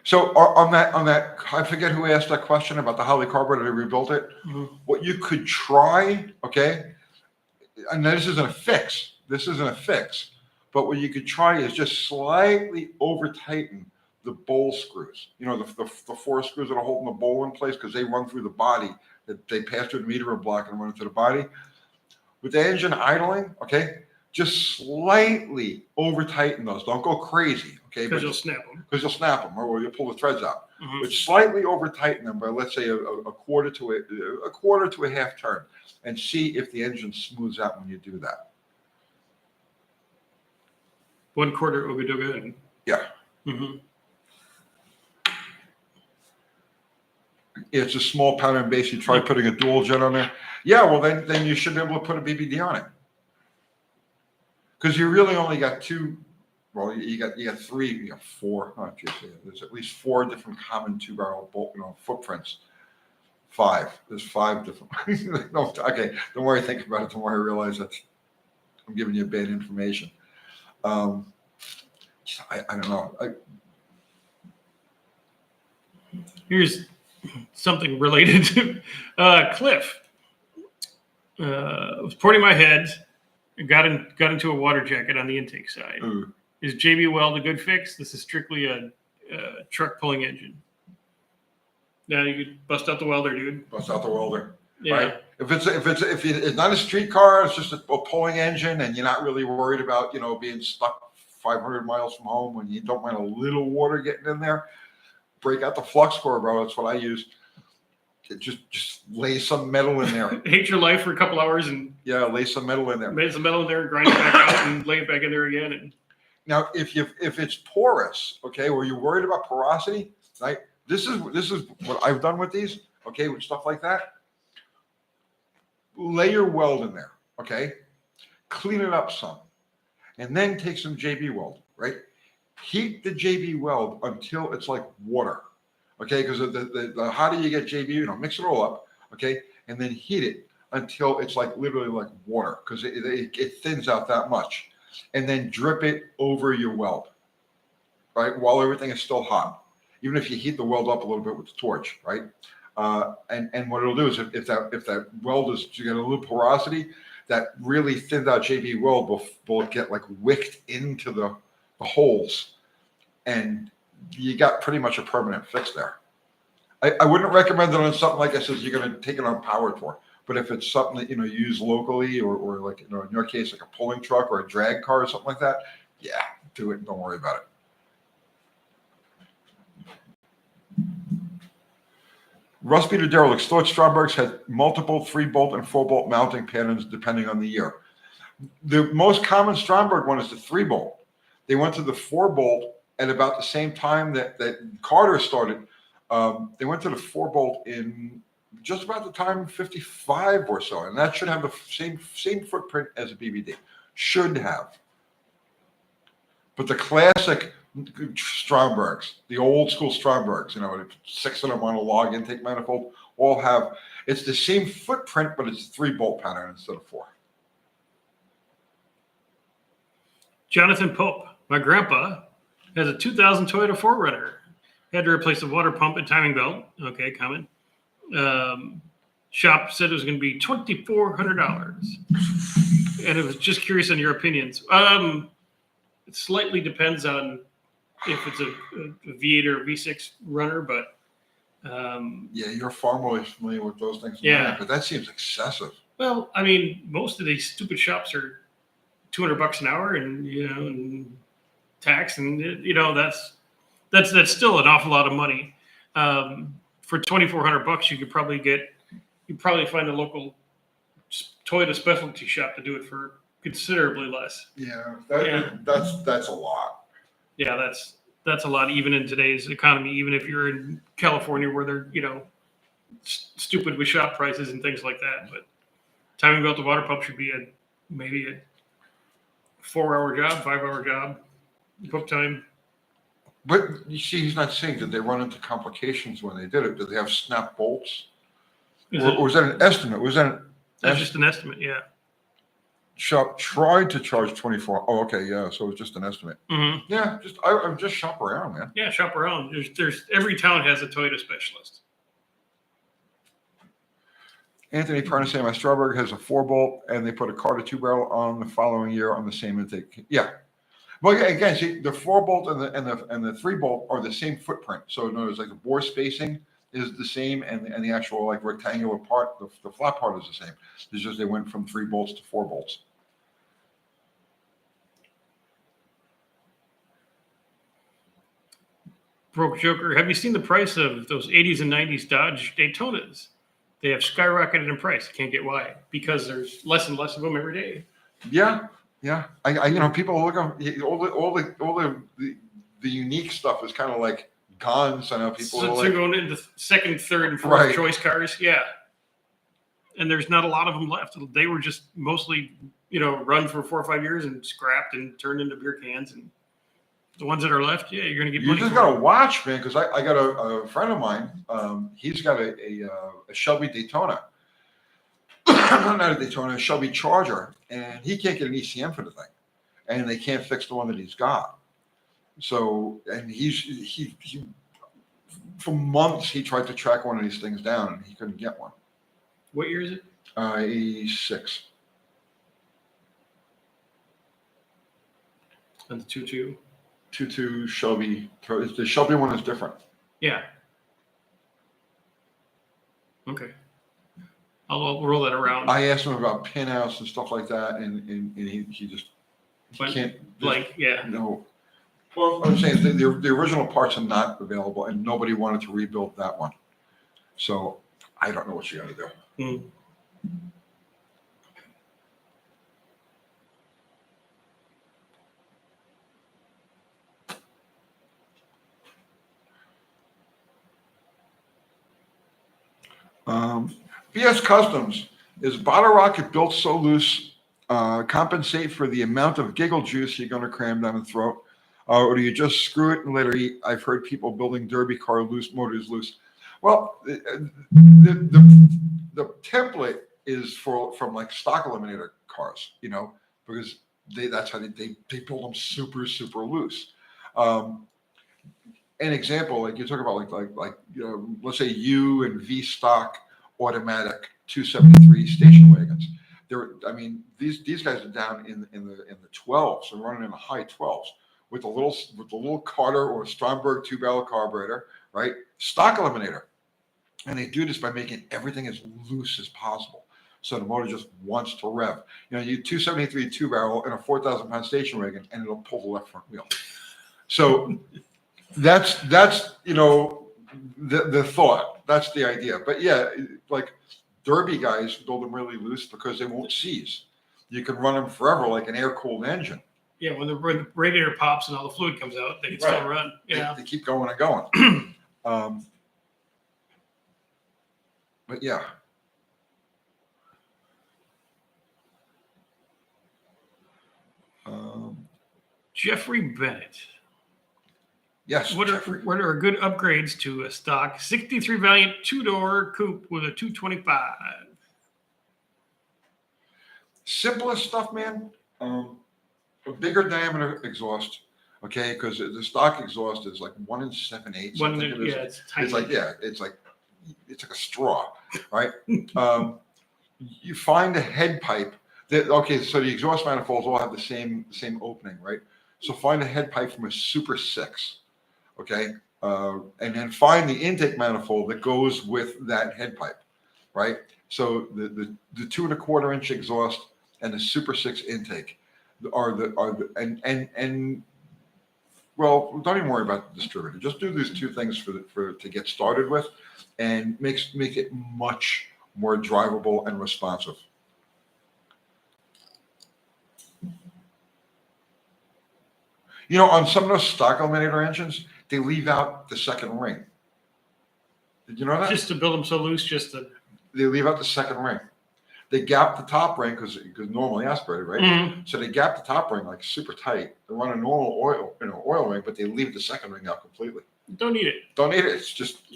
So on that, I forget who asked that question about the Holley carburetor to rebuild it. Mm-hmm. What you could try, okay, and this isn't a fix. But what you could try is just slightly over tighten the bowl screws. The 4 screws that are holding the bowl in place because they run through the body. That they pass through the meter block and run into the body. With the engine idling, okay, just slightly over tighten those. Don't go crazy, okay? Because you'll snap them. Or you'll pull the threads out. Mm-hmm. But slightly over tighten them by, let's say, a quarter to a half turn, and see if the engine smooths out when you do that. 1/4 Ogadoga. Yeah. Mm-hmm. It's a small pattern base. You try putting a dual jet on there. Yeah, well then you should be able to put a BBD on it. Because you really only got 2. Well, you got 3. You got 4. Oh, geez, there's at least 4 different common 2-barrel bolt, footprints. 5. There's 5 different. No, okay. The more I think about it, the more I realize that I'm giving you bad information. I don't know. Here's something related to Cliff. Was porting my head, got into a water jacket on the intake side. Ooh. Is JB Weld a good fix? This is strictly a truck pulling engine. Yeah, you could bust out the welder, dude. Bust out the welder. Yeah. Right? If it's not a street car, it's just a pulling engine, and you're not really worried about being stuck 500 miles from home when you don't mind a little water getting in there. Break out the flux core, bro. That's what I use. Just lay some metal in there. Hate your life for a couple hours and lay some metal in there. lay some metal in there, grind it back out, and lay it back in there again. And now, if it's porous, okay, or you're worried about porosity, right? This is what I've done with these, okay, with stuff like that. Lay your weld in there, okay? Clean it up some, and then take some JB weld, right? Heat the JB weld until it's like water, okay? Because the hotter you get JB, mix it all up, okay, and then heat it until it's like literally like water, because it thins out that much, and then drip it over your weld, right? While everything is still hot, even if you heat the weld up a little bit with the torch, right? And what it'll do is if that weld is to get a little porosity, that really thinned out JB weld will get like wicked into the holes, and you got pretty much a permanent fix there. I wouldn't recommend it on something like I said you're going to take it on power tour, but if it's something that you use locally or like in your case like a pulling truck or a drag car or something like that, yeah, do it. Don't worry about it. Rust beater derelicts thought Strombergs had multiple 3-bolt and 4-bolt mounting patterns depending on the year. The most common Stromberg one is the 3-bolt. They went to the 4-bolt at about the same time that Carter started. They went to the 4-bolt in just about the time 55 or so, and that should have the same footprint as a BBD. Should have. But the classic Strombergs, the old school Strombergs, 6 of them on a log intake manifold, all have, it's the same footprint, but it's a 3-bolt pattern instead of 4. Jonathan Pope, my grandpa, has a 2000 Toyota 4Runner. Had to replace the water pump and timing belt. Okay, common. Shop said it was going to be $2,400. And it was just curious on your opinions. It slightly depends on if it's a V8 or a V6 runner, but yeah, you're far more familiar with those things. Yeah, but that seems excessive. Well, I mean, most of these stupid shops are $200 an hour, and and tax, and that's still an awful lot of money. For $2,400, you could probably find a local Toyota specialty shop to do it for considerably less. Yeah, that's a lot. Yeah, that's a lot, even in today's economy. Even if you're in California, where they're stupid with shop prices and things like that. But timing belt to water pump should be maybe a 4-hour job, 5-hour job, book time. But you see, he's not saying did they run into complications when they did it? Did they have snap bolts? Or was that an estimate? That's just an estimate, yeah. Shop tried to charge 24. Oh, okay, yeah. So it was just an estimate. Mm-hmm. Yeah, I'm just shop around, man. Yeah, shop around. There's every town has a Toyota specialist. Anthony Parnasse, my Strawberg has a 4-bolt, and they put a Carter 2-barrel on the following year on the same intake. Yeah. Well, yeah, again, see, the 4-bolt and the 3-bolt are the same footprint. So in other words, like the bore spacing is the same, and the actual like rectangular part, the flat part is the same. It's just they went from 3 bolts to 4 bolts. Broke Joker, have you seen the price of those 80s and 90s Dodge Daytonas? They have skyrocketed in price. Can't get why. Because there's less and less of them every day. Yeah. I people look at all the unique stuff is kind of like gone. So now people So are they're like, going into second, third, and fourth choice cars. Yeah. And there's not a lot of them left. They were just mostly, run for 4 or 5 years and scrapped and turned into beer cans. And the ones that are left, yeah, you're going to get you money. just got to watch, man, because I got a friend of mine. He's got a Shelby Daytona. Not a Daytona, a Shelby Charger, and he can't get an ECM for the thing, and they can't fix the one that he's got. So, and he for months he tried to track one of these things down, and he couldn't get one. What year is it? 86. And the 2.2. 2.2 Shelby. The Shelby one is different. Yeah. Okay. I'll roll that around. I asked him about pinouts and stuff like that, and he just But, can't. like, yeah. No. Well, I'm saying the original parts are not available, and nobody wanted to rebuild that one. So I don't know what you got to do. Mm. BS Customs, is bottle rocket built so loose compensate for the amount of giggle juice you're going to cram down the throat? Or do you just screw it and let her eat? I've heard people building derby car loose motors loose. Well, the template is from like stock eliminator cars, because that's how they build them super, super loose. An example, like you talk about, let's say U and V stock automatic 273 station wagons. These guys are down in the 12s and running in the high 12s with a little Carter or Stromberg 2-barrel carburetor, right? Stock eliminator, and they do this by making everything as loose as possible, so the motor just wants to rev. You 273 2-barrel in a 4,000-pound station wagon, and it'll pull the left front wheel. So that's the thought. That's the idea. But yeah, like derby guys build them really loose because they won't seize. You can run them forever like an air-cooled engine. Yeah, when the radiator pops and all the fluid comes out, they can still run. Yeah. They keep going and going. But yeah. Jeffrey Bennett. Yes. What are good upgrades to a stock 63 Valiant 2-door coupe with a 225? Simplest stuff, man. A bigger diameter exhaust, okay? Because the stock exhaust is like 1 7/8. It's tiny. It's like a straw, right? You find a head pipe. So the exhaust manifolds all have the same opening, right? So find a head pipe from a Super 6, okay? And then find the intake manifold that goes with that head pipe, right? So the 2 1/4 inch exhaust and the Super 6 intake are well, don't even worry about the distributor. Just do these two things to get started with, and make it much more drivable and responsive. On some of those stock eliminator engines, they leave out the second ring. Did you know that? Just to build them so loose, they leave out the second ring. They gap the top ring because normally aspirated, right? Mm-hmm. So they gap the top ring like super tight. They run a normal oil ring, but they leave the second ring out completely. Don't need it. Don't need it. It's just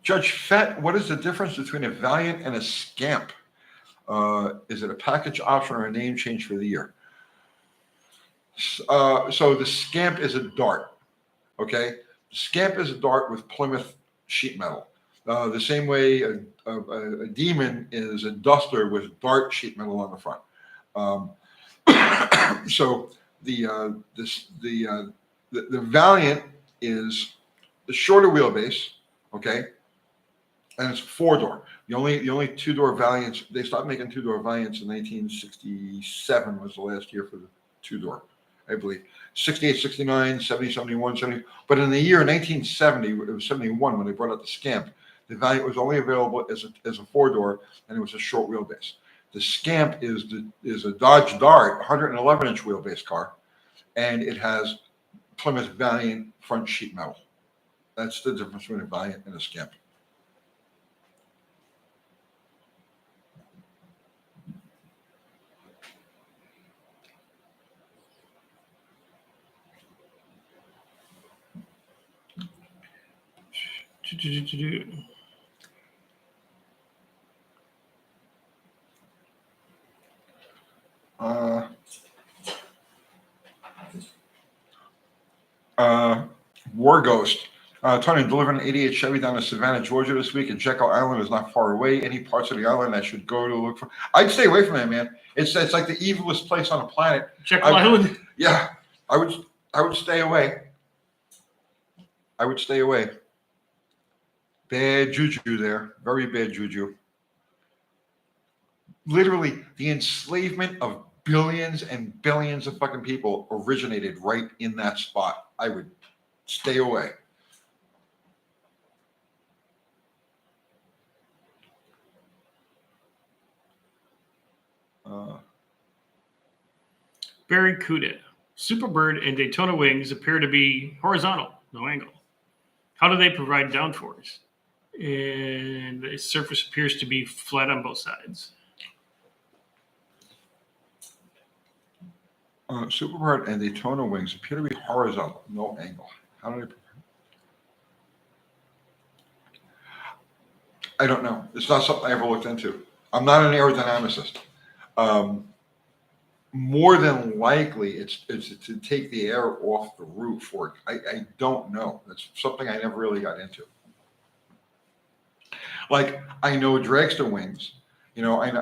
Judge Fett, what is the difference between a Valiant and a Scamp? Is it a package option or a name change for the year? So the Scamp is a Dart, okay? The Scamp is a Dart with Plymouth sheet metal. The same way a Demon is a Duster with Dart sheet metal on the front. So the Valiant is the shorter wheelbase, okay? And it's 4-door. The only 2-door Valiants, they stopped making 2-door Valiants in 1967 was the last year for the 2-door, I believe. 68, 69, 70, 71, 70. But in the year 1970, it was 71 when they brought out the Scamp. The Valiant was only available as a 4-door, and it was a short wheelbase. The Scamp is a Dodge Dart, 111-inch wheelbase car, and it has Plymouth Valiant front sheet metal. That's the difference between a Valiant and a Scamp. War Ghost. Tony, delivering an 88 Chevy down to Savannah, Georgia this week, and Jekyll Island is not far away. Any parts of the island I should go to look for? I'd stay away from that, man. It's like the evilest place on the planet. Jekyll Island? Yeah, I would stay away. I would stay away. Bad juju there. Very bad juju. Literally, the enslavement of billions and billions of fucking people originated right in that spot. I would stay away. Barry Cuda. Superbird and Daytona wings appear to be horizontal, no angle. How do they provide downforce? And the surface appears to be flat on both sides. Superbird and Daytona wings appear to be horizontal, no angle. How do they? I don't know. It's not something I ever looked into. I'm not an aerodynamicist. More than likely, it's to take the air off the roof, or I don't know. That's something I never really got into. Like, I know dragster wings, I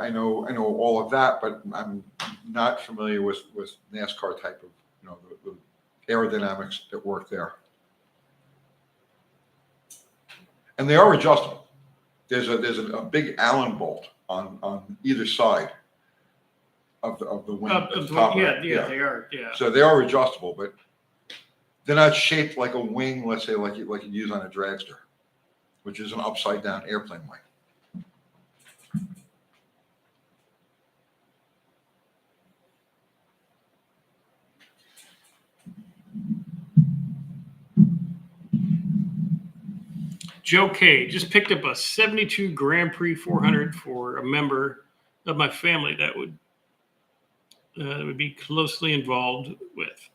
know all of that, but I'm not familiar with NASCAR type of, the aerodynamics that work there. And they are adjustable. There's a big Allen bolt on either side of the wing. Yeah, they are. Yeah. So they are adjustable, but they're not shaped like a wing, let's say, like you use on a dragster, which is an upside down airplane wing. Joe K just picked up a 72 Grand Prix 400 for a member of my family that would be closely involved with.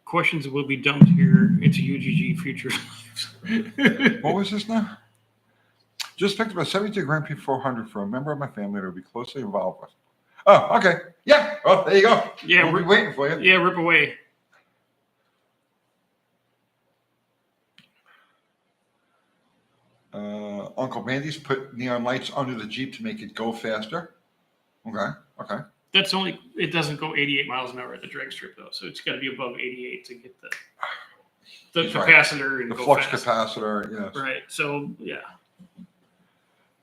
Questions will be dumped here into UTG future lives. What was this now? Just picked up a 72 Grand Prix 400 for a member of my family that would be closely involved with. Oh, okay. Yeah. Well, there you go. Yeah, we'll be waiting for you. Yeah, rip away. Uncle Randy's put neon lights under the Jeep to make it go faster. Okay. That's it doesn't go 88 miles an hour at the drag strip though, so it's got to be above 88 to get the capacitor right. and the go flux fast. Capacitor. Yes. Right. So yeah.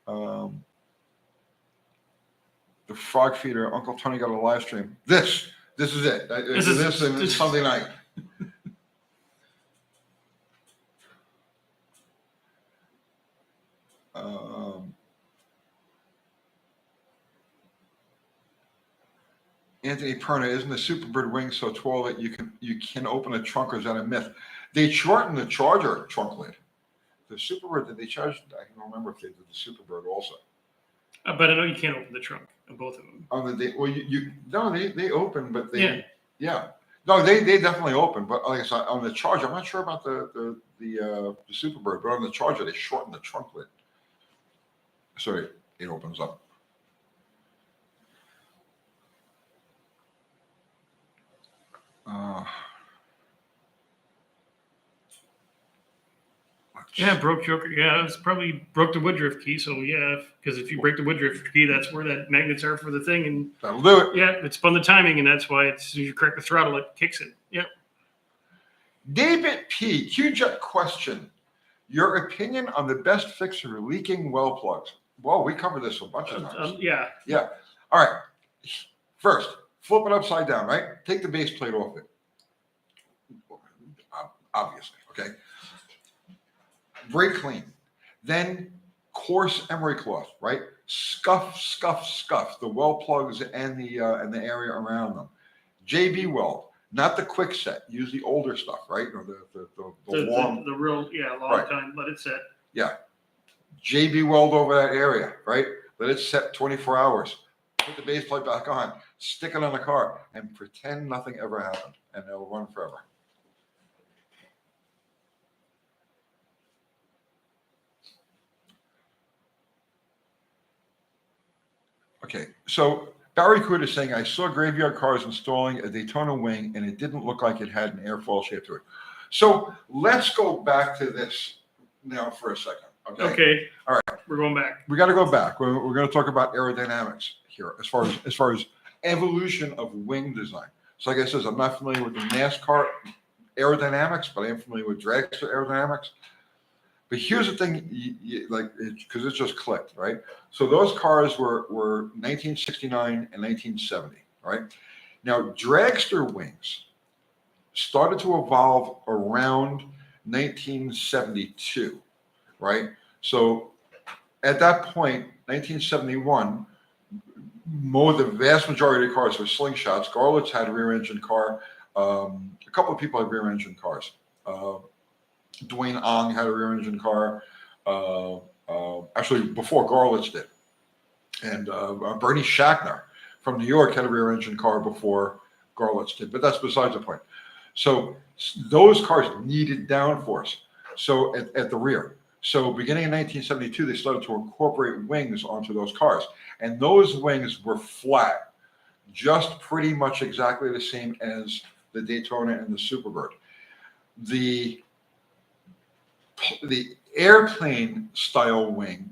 The frog feeder. Uncle Tony got a live stream. This is it. This is Sunday night. Anthony Perna, isn't the Superbird wing so tall that you can open a trunk, or is that a myth? They shortened the Charger trunk lid. The Superbird, did they charge? I don't remember if they did the Superbird also. But I know you can't open the trunk on both of them. They open, but yeah. No, they definitely open. But like I said, on the Charger, I'm not sure about the Superbird, but on the Charger they shortened the trunk lid, so it opens up. Broke Joker. Yeah, it's probably broke the woodruff key. So yeah, because if you break the woodruff key, that's where that magnets are for the thing, and that'll do it. Yeah, it spun the timing, and that's why as soon as you crack the throttle, it kicks it. Yep. David P. Q-Jet question: your opinion on the best fix for leaking well plugs? Well, we covered this a bunch of times. Yeah. All right. First, flip it upside down. Right. Take the base plate off it. Obviously. Okay. Brake clean, then coarse emery cloth, right? Scuff the well plugs and the area around them. JB weld, not the quick set. Use the older stuff, right? Or the long, the real long time. Let it set. Yeah. JB weld over that area, right? Let it set 24 hours. Put the base plate back on. Stick it on the car and pretend nothing ever happened, and they'll run forever. Okay, so Barry Coot is saying, I saw graveyard cars installing a Daytona wing and it didn't look like it had an airfoil shape to it. So let's go back to this now for a second. Okay. Okay. All right. We're going back. We got to go back. We're going to talk about aerodynamics here, as far as evolution of wing design. So, like I said, I'm not familiar with the NASCAR aerodynamics, but I am familiar with dragster aerodynamics. But here's the thing, because it just clicked, right? So those cars were 1969 and 1970, right? Now, dragster wings started to evolve around 1972, right? So at that point, 1971, the vast majority of the cars were slingshots. Garlits had a rear-engine car. A couple of people had rear-engine cars. Dwayne Ong had a rear-engine car. Actually, before Garlits did. And Bernie Schackner from New York had a rear-engine car before Garlits did. But that's besides the point. So those cars needed downforce. So at the rear. So beginning in 1972, they started to incorporate wings onto those cars. And those wings were flat, just pretty much exactly the same as the Daytona and the Superbird. The airplane style wing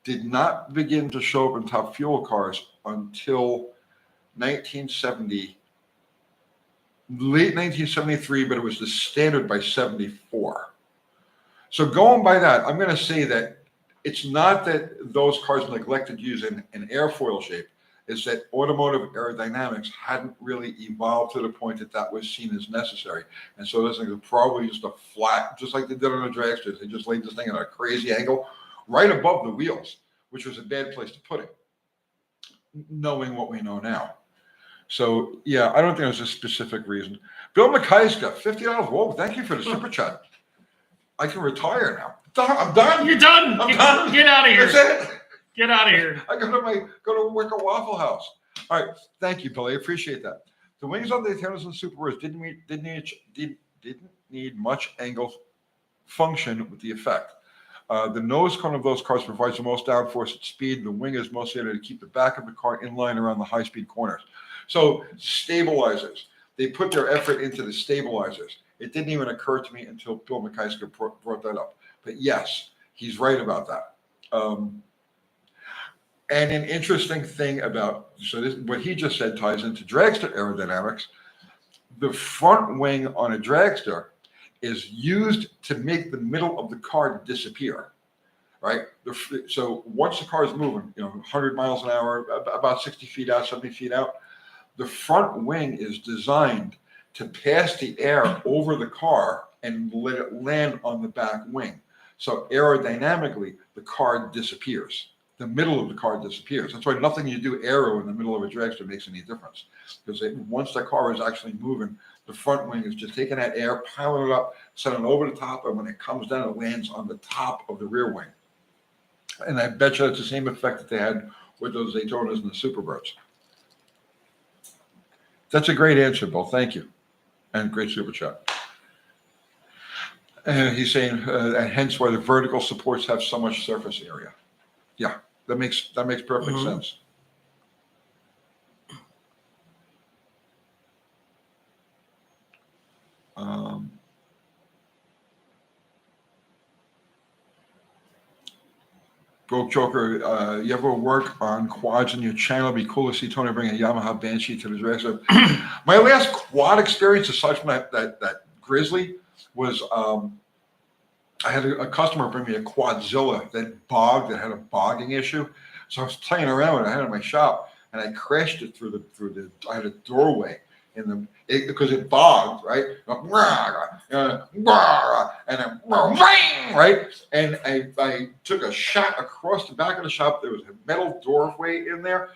did not begin to show up in Top Fuel cars until 1970, late 1973, but it was the standard by 74. So going by that, I'm going to say that it's not that those cars neglected using an airfoil shape, is that automotive aerodynamics hadn't really evolved to the point that that was seen as necessary. And so this thing is probably just a flat, just like they did on the dragsters. They just laid this thing at a crazy angle right above the wheels, which was a bad place to put it, knowing what we know now. So, yeah, I don't think there's a specific reason. Bill McKayska, $50. Whoa, thank you for the super chat. I can retire now. I'm done. You're done. I'm done. Get out of here. That's it. Get out of here. I go to work at Waffle House. All right, thank you, Billy. I appreciate that. The wings on the Daytonas and Superbirds didn't need much angle function with the effect. The nose cone of those cars provides the most downforce at speed. The wing is mostly there to keep the back of the car in line around the high-speed corners. So stabilizers. They put their effort into the stabilizers. It didn't even occur to me until Bill McKayska brought that up. But yes, he's right about that. And an interesting thing about, what he just said ties into dragster aerodynamics. The front wing on a dragster is used to make the middle of the car disappear, right? So once the car is moving, 100 miles an hour, about 60 feet out, 70 feet out, the front wing is designed to pass the air over the car and let it land on the back wing. So aerodynamically, the car disappears. The middle of the car disappears. That's why nothing you do aero in the middle of a dragster makes any difference. Because once the car is actually moving, the front wing is just taking that air, piling it up, sending it over the top, and when it comes down, it lands on the top of the rear wing. And I bet you it's the same effect that they had with those Daytonas and the Superbirds. That's a great answer, Bill. Thank you. And great super chat. And he's saying, and hence why the vertical supports have so much surface area. Yeah, that makes perfect sense. Broke Joker, you ever work on quads in your channel? It'd be cool to see Tony bring a Yamaha Banshee to the Dragster. My last quad experience, aside from that Grizzly, was I had a customer bring me a Quadzilla that had a bogging issue. So I was playing around with it. I had it in my shop, and I crashed it through the. I had a doorway because it bogged, right? And then right, and I took a shot across the back of the shop. There was a metal doorway in there.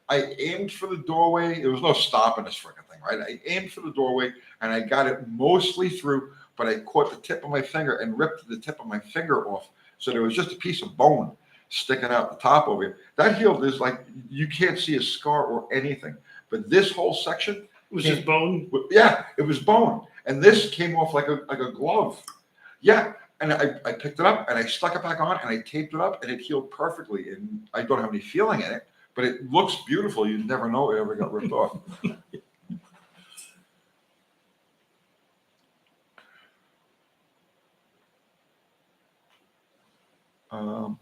I aimed for the doorway. There was no stopping this freaking thing, right? I aimed for the doorway, and I got it mostly through, but I caught the tip of my finger and ripped the tip of my finger off. So there was just a piece of bone sticking out the top of it. That healed is like, you can't see a scar or anything. But this whole section was just bone? Yeah, it was bone. And this came off like a glove. Yeah. And I picked it up and I stuck it back on and I taped it up and it healed perfectly. And I don't have any feeling in it, but it looks beautiful. You'd never know it ever got ripped off. Now,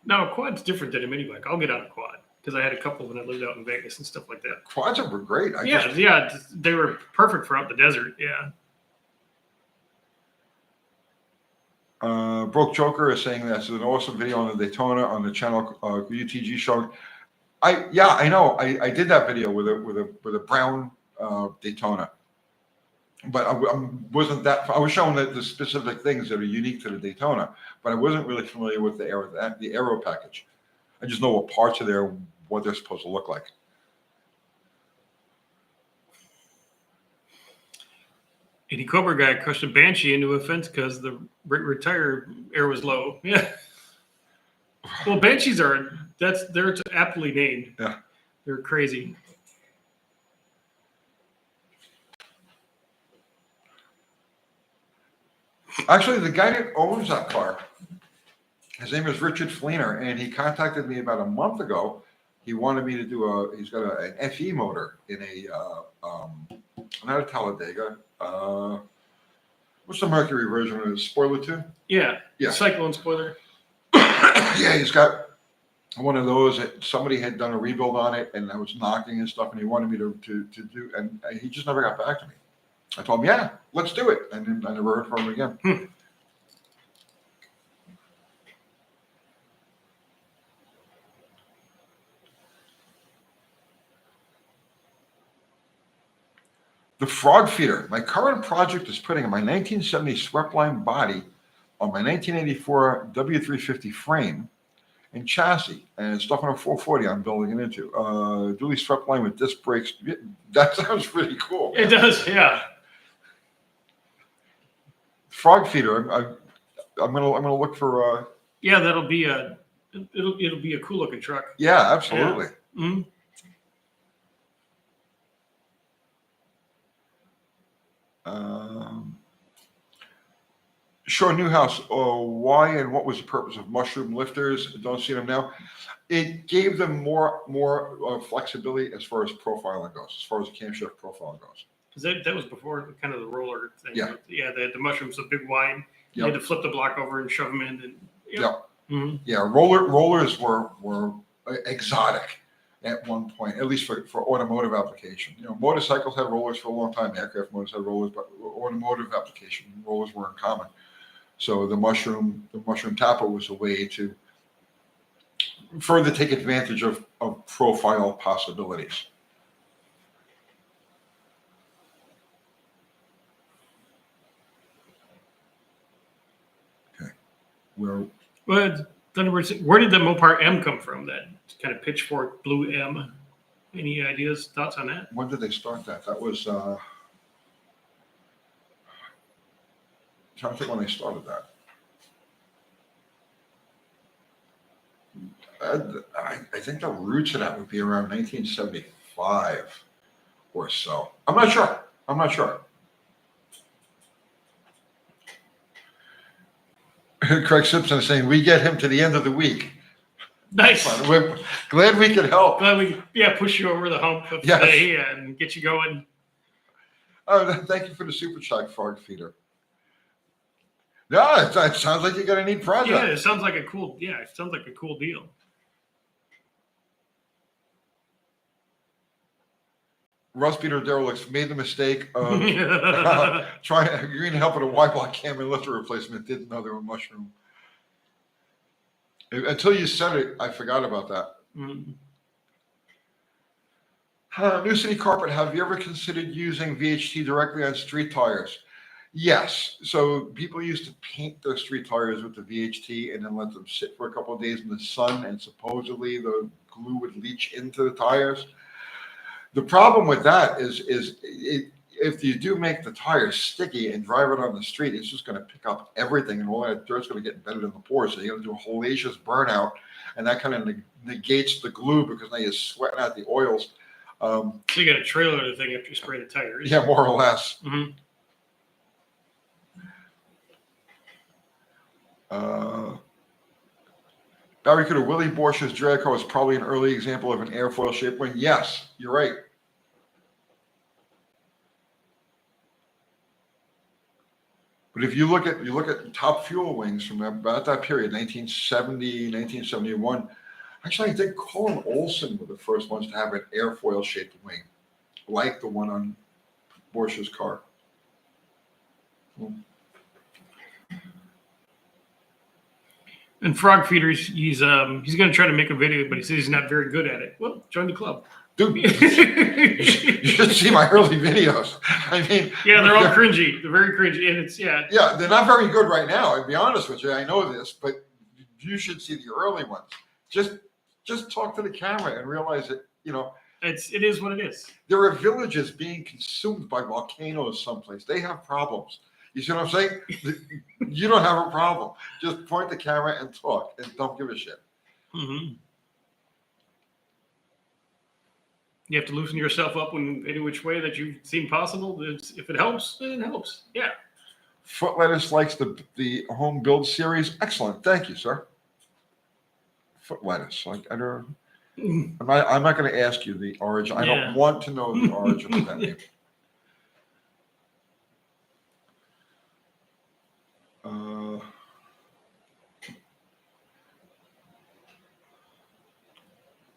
a quad's different than a mini bike. I'll get on a quad because I had a couple when I lived out in Vegas and stuff like that. Quads were great. Yeah, they were perfect for out in the desert. Yeah. Broke Joker is saying that's an awesome video on the Daytona on the channel UTG show. I know. I did that video with a brown Daytona, but I wasn't that. I was showing the specific things that are unique to the Daytona, but I wasn't really familiar with the aero package. I just know what parts are there, what they're supposed to look like. Eddie Cobra guy crushed a Banshee into a fence because the tire air was low. Yeah. Well, Banshees they're aptly named. Yeah. They're crazy. Actually, the guy that owns that car, his name is Richard Fleener, and he contacted me about a month ago. He wanted me to do he's got an FE motor in not a Talladega. What's the Mercury version of it? Spoiler 2? Yeah. Yeah. Cyclone spoiler. Yeah, he's got one of those that somebody had done a rebuild on it, and I was knocking and stuff, and he wanted me to do, and he just never got back to me. I told him, yeah, let's do it, and then I never heard from him again. The frog feeder. My current project is putting my 1970 swept-line body on my 1984 W350 frame and chassis, and stuff on a 440 I'm building it into. Dually swept line with disc brakes. That sounds pretty cool. It does, yeah. Frog feeder. I'm gonna look for. Yeah, that'll be it'll be a cool looking truck. Yeah, absolutely. Yeah. Mm-hmm. Sure, Newhouse. Why and what was the purpose of mushroom lifters? Don't see them now. It gave them more flexibility as far as profiling goes, as far as the camshaft profiling goes. Because that was before kind of the roller thing. Yeah. Yeah, they had the mushrooms, the big wide. You had to flip the block over and shove them in. And, Mm-hmm. Yeah, rollers were exotic at one point, at least for automotive application. Motorcycles had rollers for a long time. Aircraft motors had rollers, but automotive application rollers were uncommon. So the mushroom tapper was a way to further take advantage of profile possibilities. Okay, well, in other words, where did the Mopar M come from? That kind of pitchfork blue M. Any ideas, thoughts on that? When did they start that? That was. Trying to think when they started that. I think the roots of that would be around 1975 or so. I'm not sure. Craig Simpson is saying we get him to the end of the week. Nice. We're glad we could help. Glad we push you over the hump of today and get you going. Oh, thank you for the super chat, Frog Feeder. No, it sounds like you got a neat project. Yeah, it sounds like a cool deal. Russ Peter Derelicts made the mistake of trying agreeing to help with a Y block cam and lifter replacement. Didn't know they were mushroom. Until you said it, I forgot about that. Mm-hmm. New City Carpet, have you ever considered using VHT directly on street tires? Yes. So people used to paint their street tires with the VHT and then let them sit for a couple of days in the sun, and supposedly the glue would leach into the tires. The problem with that is if you do make the tires sticky and drive it on the street, it's just going to pick up everything, and all that dirt's going to get embedded in the pores. So you're going to do a hellacious burnout, and that kind of negates the glue because now you're sweating out the oils. So you got to trailer the thing after you spray the tires. Yeah, more or less. Mm-hmm. Barry Cooter, Willie Borsch's drag car is probably an early example of an airfoil shaped wing. Yes, you're right. But if you look at top fuel wings from about that period, 1970, 1971, actually I think Colin Olson were the first ones to have an airfoil shaped wing, like the one on Borsche's car. And Frog Feeders, he's going to try to make a video, but he says he's not very good at it. Well, join the club. Dude, you should see my early videos. I mean, yeah, they're all cringy. They're very cringy, and it's Yeah, they're not very good right now. I'll be honest with you. I know this, but you should see the early ones. Just talk to the camera and realize that it is what it is. There are villages being consumed by volcanoes someplace. They have problems. You see what I'm saying? You don't have a problem. Just point the camera and talk, and don't give a shit. Mm-hmm. You have to loosen yourself up in any which way that you seem possible. If it helps, then it helps. Yeah. Foot Lettuce likes the home build series. Excellent. Thank you, sir. Foot Lettuce. I'm not going to ask you the origin. I don't want to know the origin of that name.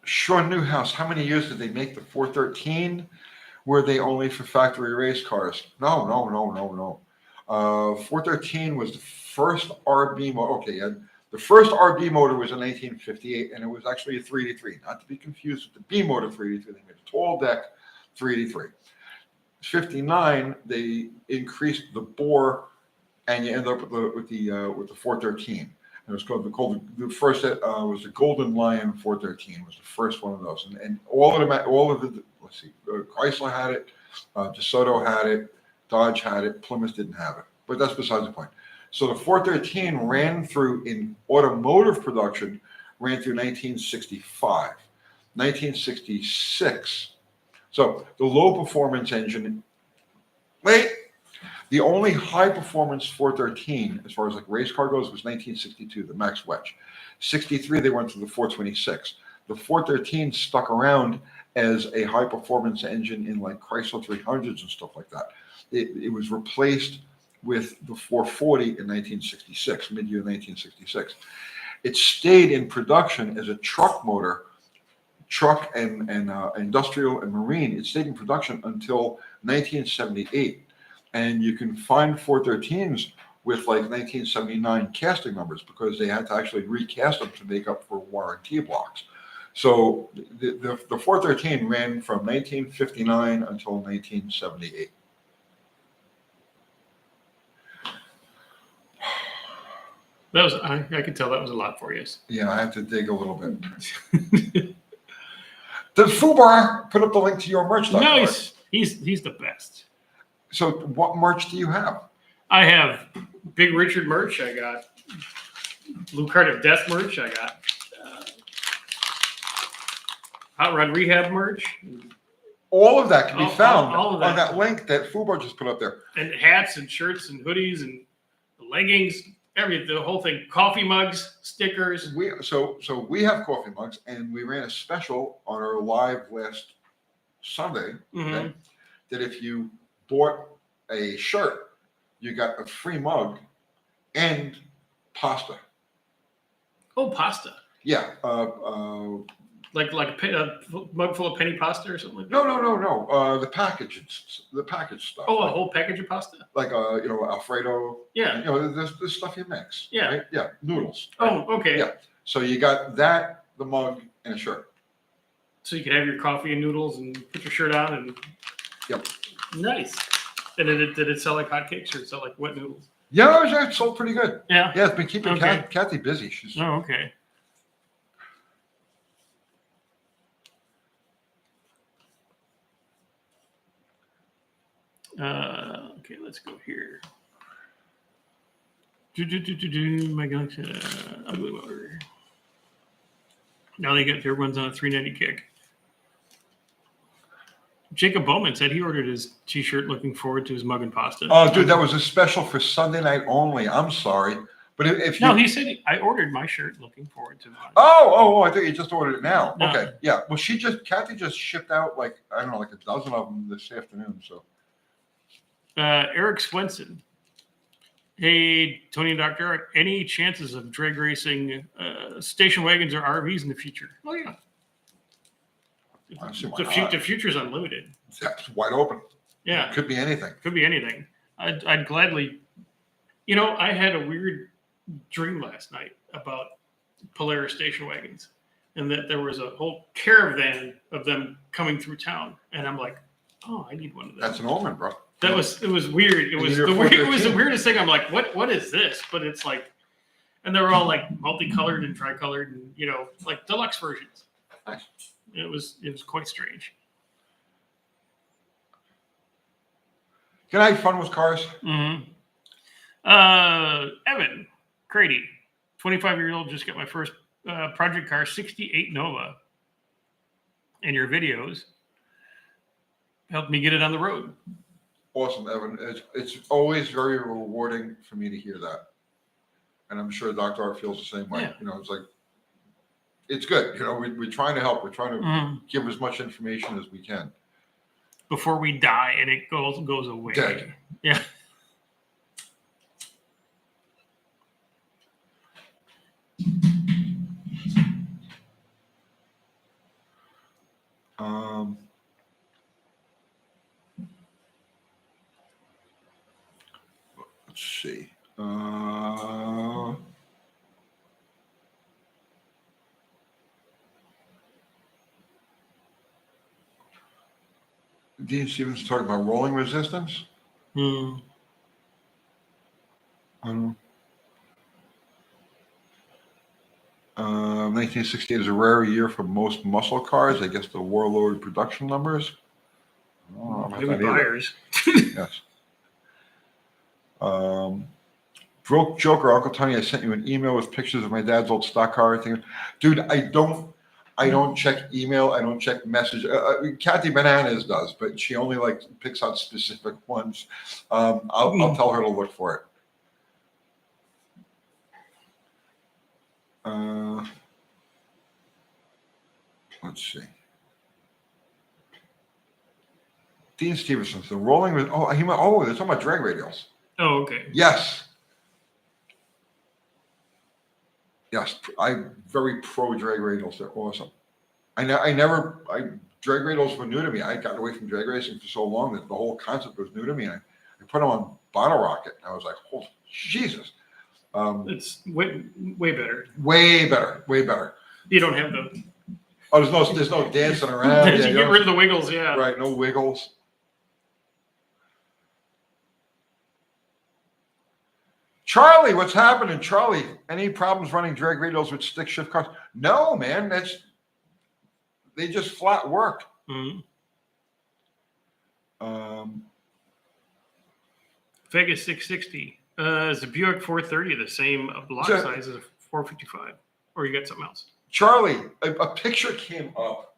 Sean Newhouse, how many years did they make the 413? Were they only for factory race cars? No. 413 was the first RB motor. Okay, the first RB motor was in 1958, and it was actually a 383, not to be confused with the B motor 383. They made a tall deck 383. 59, they increased the bore, and you end up with the 413. It was called the first was the Golden Lion 413 was the first one of those, and all of the let's see, Chrysler had it, DeSoto had it, Dodge had it, Plymouth didn't have it, but that's besides the point. So the 413 ran through in automotive production, ran through 1965, 1966. So the low performance engine. The only high performance 413, as far as like race car goes, was 1962, the Max Wedge. 63, they went to the 426. The 413 stuck around as a high performance engine in like Chrysler 300s and stuff like that. It was replaced with the 440 in 1966, mid-year 1966. It stayed in production as a truck motor, truck and industrial and marine. It stayed in production until 1978. And you can find 413s with like 1979 casting numbers because they had to actually recast them to make up for warranty blocks. So the 413 ran from 1959 until 1978. That was I could tell that was a lot for you. Yeah, I have to dig a little bit. Did Fubar put up the link to your merch? Nice. He's the best. So what merch do you have? I have Big Richard merch. I got Blue Card of Death merch. I got Hot Rod Rehab merch. All of that can be found all of that. on that link that Fubar just put up there. And hats and shirts and hoodies and leggings, everything, the whole thing. Coffee mugs, stickers. So we have coffee mugs, and we ran a special on our live last Sunday. Mm-hmm. Okay, that if you bought a shirt, you got a free mug and pasta. Oh, pasta. Yeah. Like a mug full of penny pasta or something like that? No. The package stuff. Oh, a whole package of pasta? Like Alfredo. Yeah. The stuff you mix. Yeah. Right? Yeah. Noodles. Right? Oh, okay. Yeah. So you got that, the mug, and a shirt. So you can have your coffee and noodles and put your shirt on and. Yep. Nice. And did it sell like hotcakes or did it sell like wet noodles? Yeah, it sold pretty good. Yeah. Yeah, it's been keeping Okay. Kathy busy. She's. Oh, okay. Okay, let's go here. My gosh, ugly motor. Now everyone's on a 390 kick. Jacob Bowman said he ordered his T-shirt looking forward to his mug and pasta. Oh, dude, that was a special for Sunday night only. I'm sorry, but if you. No, he said I ordered my shirt looking forward to mine. Oh! I think you just ordered it now. No. Okay, yeah. Well, Kathy just shipped out like I don't know, like a dozen of them this afternoon. So. Eric Swenson. Hey, Tony and Dr. Art, any chances of drag racing station wagons or RVs in the future? Oh yeah. I see why The not. future's unlimited. That's wide open. Yeah. It could be anything. Could be anything. I'd gladly, you know, I had a weird dream last night about Polaris station wagons and that there was a whole caravan of them coming through town. And I'm like, oh, I need one of those. That's an omen, bro. It was weird. It was the weirdest thing. I'm like, what is this? But it's like, and they were all like multicolored and tricolored and, you know, like deluxe versions. Nice. It was quite strange. Can I have fun with cars? Mm-hmm. Evan Crady, 25-year-old, just got my first project car, 68 Nova. And your videos helped me get it on the road. Awesome, Evan. It's always very rewarding for me to hear that. And I'm sure Dr. Art feels the same way. Yeah. You know, it's like, it's good. You know, we're trying to help. We're trying to give as much information as we can. Before we die and it goes away. Dead. Yeah. Let's see. Dean Stevens talking about rolling resistance. Hmm. 1968 is a rare year for most muscle cars. I guess the Warlord production numbers. Maybe buyers. Yes. Broke Joker, Uncle Tony, I sent you an email with pictures of my dad's old stock car. Dude, I don't check email. I don't check message. Kathy Bananas does, but she only like picks out specific ones. I'll tell her to look for it. Let's see. Dean Stevenson, the rolling with they're talking about drag radials. Oh, okay. Yes. Yes, I'm very pro drag radials. They're awesome. Drag radials were new to me. I got away from drag racing for so long that the whole concept was new to me. And I put them on Bottle Rocket. And I was like, oh, Jesus. It's way better. Way better. You don't have the. Oh, there's no dancing around. You get rid of the wiggles, yeah. Right, no wiggles. Charlie, what's happening? Charlie, any problems running drag radials with stick shift cars? No, man. They just flat work. Mm-hmm. Vegas 660. Is the Buick 430 the same block size as a 455? Or you got something else? Charlie, a picture came up.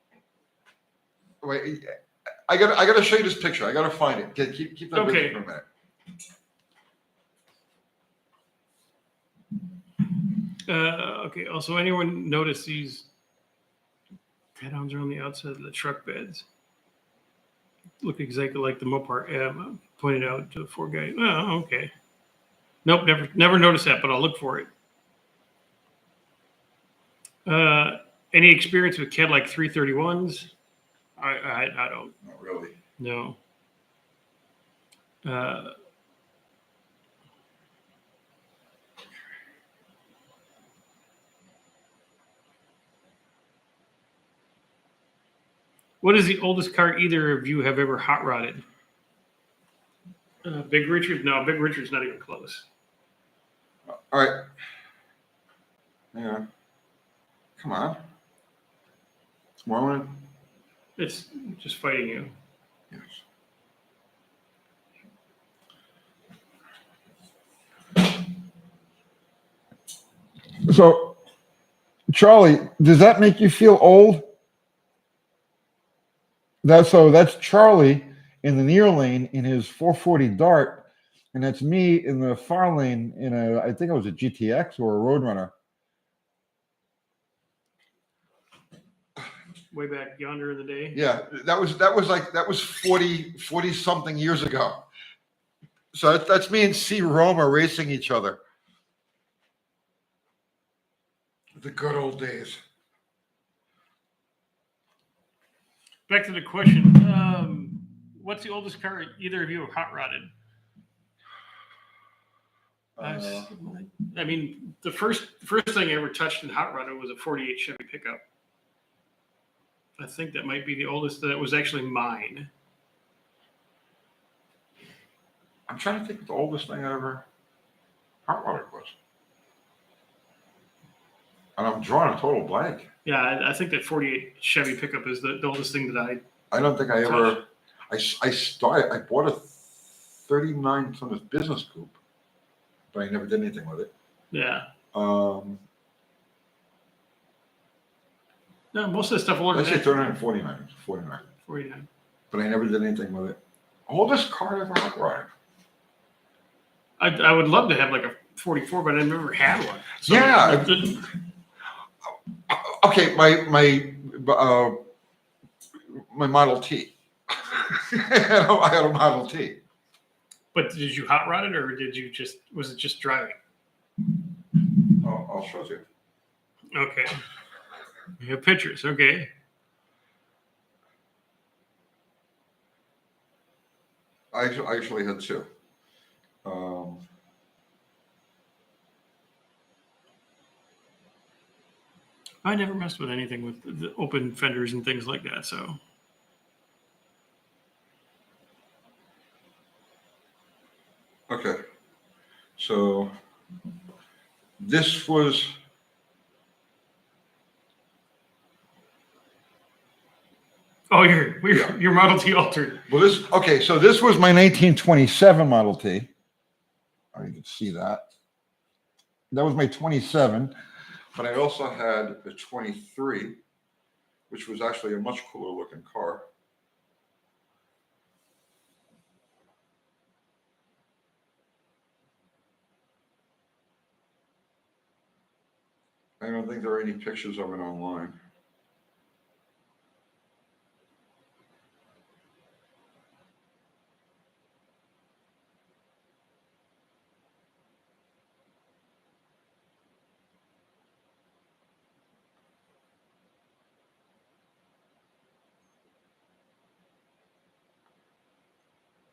Wait, I gotta show you this picture. I gotta find it. Keep that with me for a minute. Okay. Also, anyone notice these head-ons are on the outside of the truck beds? Look exactly like the Mopar pointed out to 4Guy. Oh, okay. Nope, never noticed that, but I'll look for it. Any experience with Cadillac 331s? I don't. Not really. No. What is the oldest car either of you have ever hot rodded? Big Richard? No, Big Richard's not even close. All right. Yeah. Come on. Tomorrow. It's just fighting you. Yes. So, Charlie, does that make you feel old? That's Charlie in the near lane in his 440 Dart, and that's me in the far lane in I think it was a GTX or a Roadrunner. Way back yonder in the day. Yeah, that was 40 something years ago. So that's me and C. Roma racing each other. The good old days. Back to the question. What's the oldest car either of you have hot rodded? I mean, the first thing I ever touched in hot rodded was a 48 Chevy pickup. I think that might be the oldest that was actually mine. I'm trying to think of the oldest thing I ever hot rodded was. And I'm drawing a total blank. Yeah, I think that 48 Chevy pickup is the oldest thing that I don't think I ever. I bought a 39 Plymouth business coupe, but I never did anything with it. Yeah. No, most of the stuff older let's say than 39, 49, 49. 49. But I never did anything with it. Oldest car I ever hot rodded. I would love to have like a 44, but I never had one. So Yeah. Okay, my Model T. I had a Model T. But did you hot rod it, or was it just driving? I'll show you. Okay. You have pictures. Okay. I actually had two. I never messed with anything with the open fenders and things like that. So. Okay. So this was. Oh, your Model T altered. Well, so this was my 1927 Model T. Oh, you can see that. That was my 27, but I also had a 23, which was actually a much cooler looking car. I don't think there are any pictures of it online.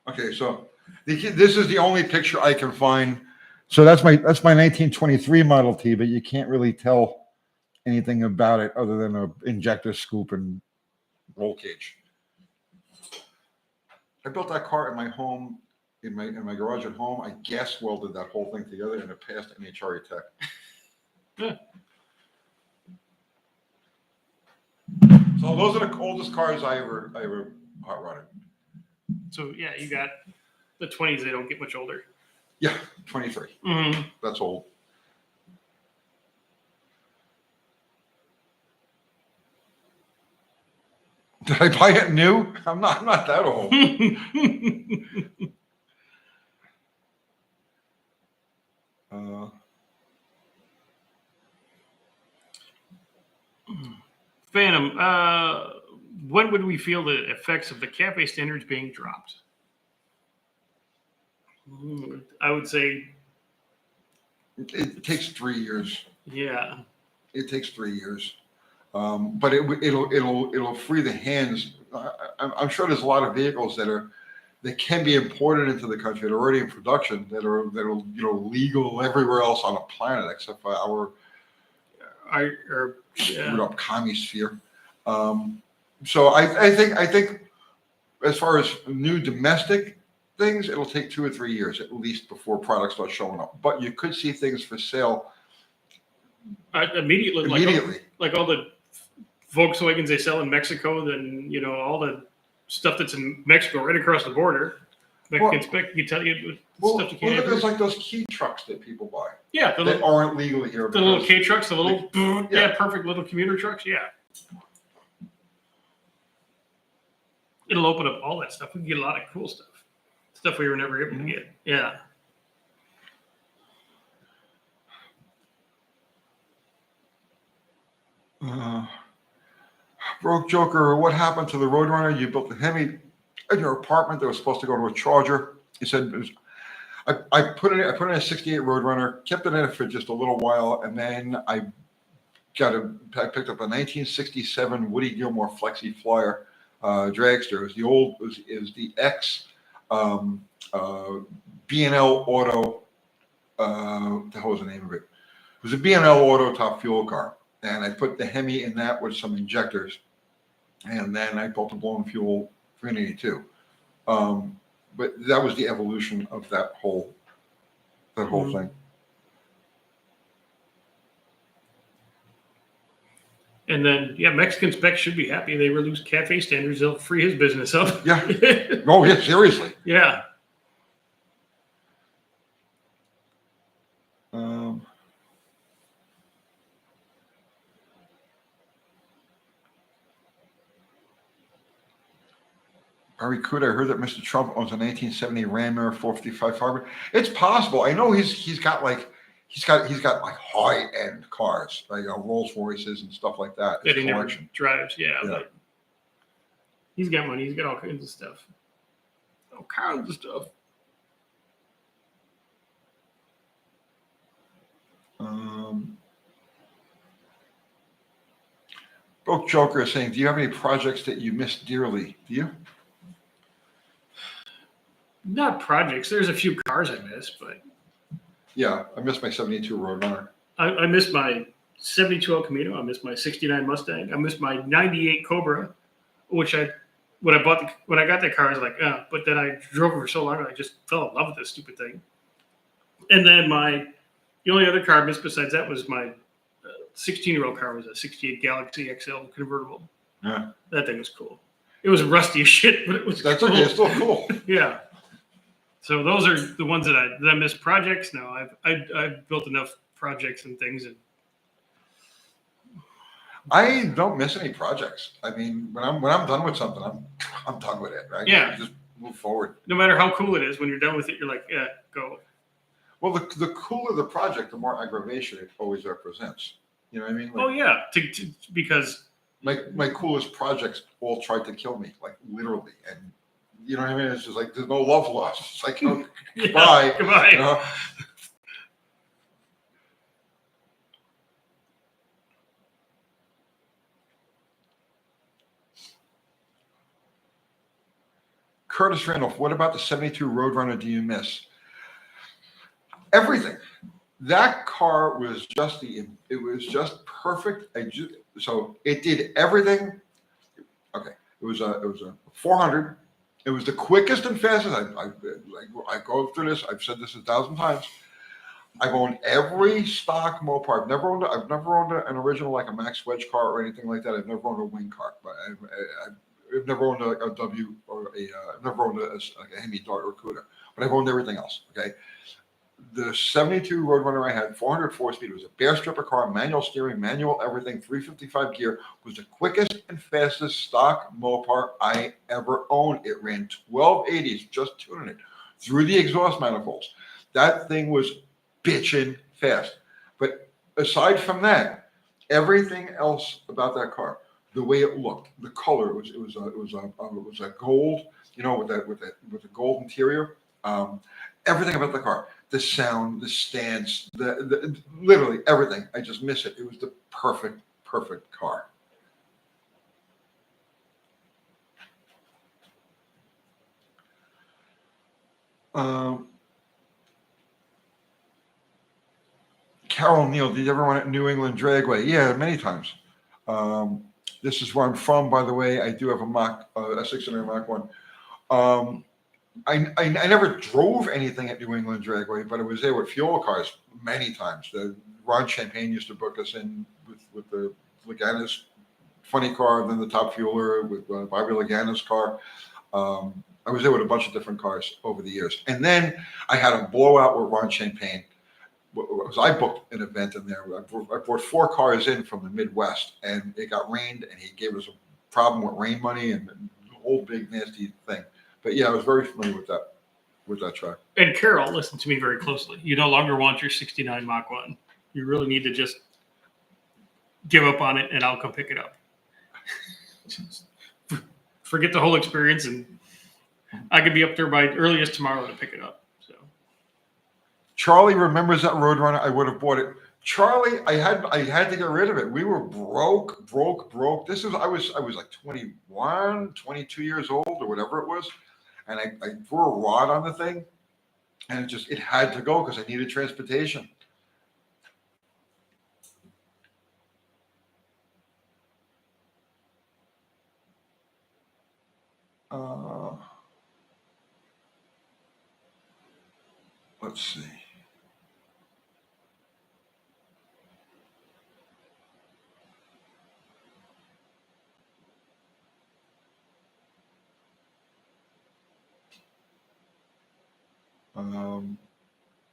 Okay, so this is the only picture I can find. So that's my 1923 Model T, but you can't really tell anything about it other than a injector scoop and roll cage. I built that car in my home, in my garage at home. I gas welded that whole thing together, and it passed NHRA Tech. Yeah. So those are the oldest cars I ever hot rodded. So yeah, you got the 20s. They don't get much older. Yeah, 23. Mm-hmm. That's old. Did I buy it new? I'm not that old. Phantom, when would we feel the effects of the CAFE standards being dropped? I would say it takes 3 years. Yeah. It takes 3 years. But it'll free the hands. I'm sure there's a lot of vehicles that can be imported into the country that are already in production that are legal everywhere else on the planet except for our commie sphere. So I think as far as new domestic things, it'll take 2 or 3 years at least before products start showing up. But you could see things for sale immediately. Like all the Volkswagens they sell in Mexico, then all the stuff that's in Mexico right across the border. Mexicans can tell you stuff you can't. Look at those, like those key trucks that people buy. Yeah, that aren't legal here. The little K trucks, the little perfect little commuter trucks. Yeah, it'll open up all that stuff. We can get a lot of cool stuff we were never able to get. Yeah. Broke Joker, what happened to the Roadrunner? You built a Hemi in your apartment that was supposed to go to a charger. He said I put in a 68 Roadrunner, kept it in it for just a little while, and then I picked up a 1967 Woody Gilmore Flexi Flyer dragster. It was the ex B&L Auto. What the hell was the name of it? It was a B&L Auto top fuel car, and I put the Hemi in that with some injectors, and then I built a blown fuel 382. But that was the evolution of that whole thing. And then, Mexican Spec should be happy. They release cafe standards. They'll free his business up. Yeah. Oh, yeah, seriously. Yeah. Barracuda, I heard that Mr. Trump owns a 1970 Ram Air 455 Harbor. It's possible. I know he's got like high end cars, like Rolls Royces and stuff like that. That he never drives. Yeah. But he's got money. He's got all kinds of stuff. All kinds of stuff. Broke Joker is saying, do you have any projects that you miss dearly? Do you? Not projects. There's a few cars I miss, but yeah, I miss my 72 Roadrunner. I miss my 72 El Camino. I miss my 69 Mustang. I miss my 98 Cobra, which when I got that car, I was like, but then I drove it for so long, I just fell in love with this stupid thing. And then the only other car I missed besides that was my 16-year-old car was a 68 Galaxy XL convertible. Yeah, that thing was cool. It was rusty as shit, but it was That's cool. okay. It's still cool. Yeah. So those are the ones that I miss. Projects. No, I've built enough projects and things. And I don't miss any projects. I mean, when I'm done with something, I'm done with it. Right? Yeah. You just move forward. No matter how cool it is, when you're done with it, you're like, yeah, go. Well, the cooler the project, the more aggravation it always represents. You know what I mean? Like, Oh yeah, because my coolest projects all tried to kill me, like literally, and you know what I mean. It's just like there's no love lost. It's like goodbye, goodbye. You know? Curtis Randolph, what about the 72 Roadrunner do you miss? Everything. That car was just perfect. So it did everything. Okay. It was a 400. It was the quickest and fastest. I go through this. I've said this 1,000 times. I've owned every stock Mopar. I've never owned an original like a Max Wedge car or anything like that. I've never owned a wing car, but I've never owned a W or I've never owned a Hemi Dart or Cuda, but I've owned everything else. Okay. The 72 Roadrunner I had, 404 speed, was a bare stripper car, manual steering, manual everything, 355 gear, was the quickest and fastest stock Mopar I ever owned. It ran 1280s, just tuning it through the exhaust manifolds. That thing was bitchin' fast. But aside from that, everything else about that car, the way it looked, the color, it was a gold, you know, with the gold interior. Everything about the car, the sound, the stance, the literally everything. I just miss it. It was the perfect car. Carol Neal, did you ever run at New England Dragway? Yeah, many times. This is where I'm from, by the way. I do have a 600 Mach 1. I never drove anything at New England Dragway, but I was there with fuel cars many times. Ron Champagne used to book us in with the Laganis funny car, then the Top Fueler with Bobby Laganis car. I was there with a bunch of different cars over the years. And then I had a blowout with Ron Champagne. I booked an event in there. I brought 4 cars in from the Midwest, and it got rained, and he gave us a problem with rain money and the whole big nasty thing. But yeah, I was very familiar with that track. And Carol, listen to me very closely. You no longer want your 69 Mach 1. You really need to just give up on it, and I'll come pick it up. Forget the whole experience, and I could be up there by earliest tomorrow to pick it up. So Charlie remembers that Roadrunner. I would have bought it. Charlie, I had to get rid of it. We were broke. This is I was like 21, 22 years old or whatever it was, and I threw a rod on the thing, and it had to go because I needed transportation. Let's see.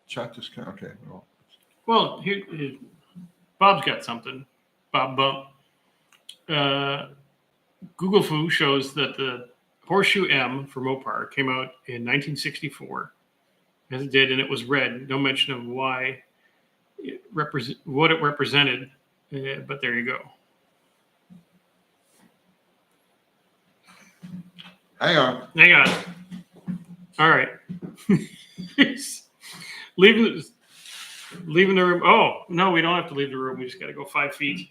Chat discount. Okay. Well, here, Bob's got something. Bob Bump. Google Foo shows that the Horseshoe M for Mopar came out in 1964, as it did, and it was red. No mention of why what it represented, but there you go. Hang on. All right. leaving the room. Oh, no, we don't have to leave the room. We just got to go 5 feet.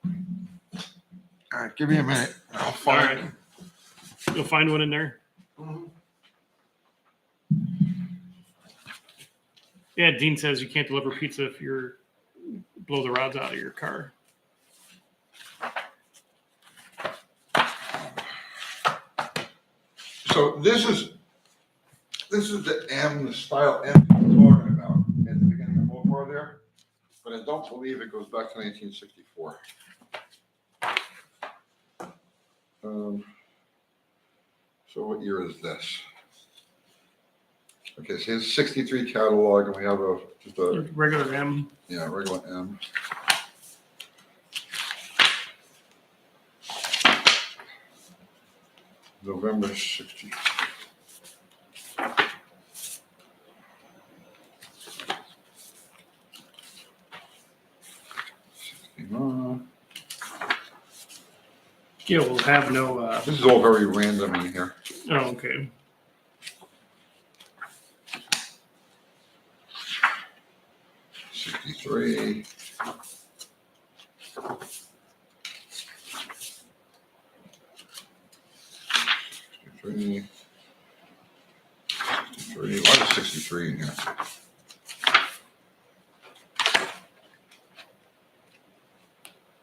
All right, give me a minute. I'll All right. You'll find one in there. Mm-hmm. Yeah, Dean says you can't deliver pizza if you're blow the rods out of your car. So this is the M, the style M that we're talking about at the beginning of Mopar there, but I don't believe it goes back to 1964. So what year is this? Okay, so it's 63 catalog, and we have just a regular M. Yeah, regular M. November 60. Yeah, we'll have no. This is all very random in here. Oh, okay. '63. Why is 63 in here?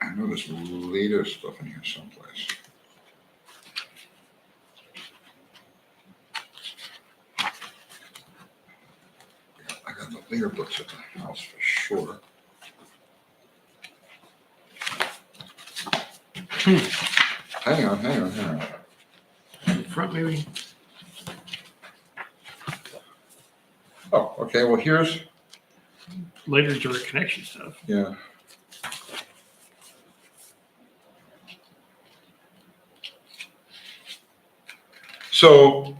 I know there's later stuff in here someplace. I got the later books at the house for sure. Hang on. In front, maybe. Oh, okay. Well, here's Later direct connection stuff. yeah. So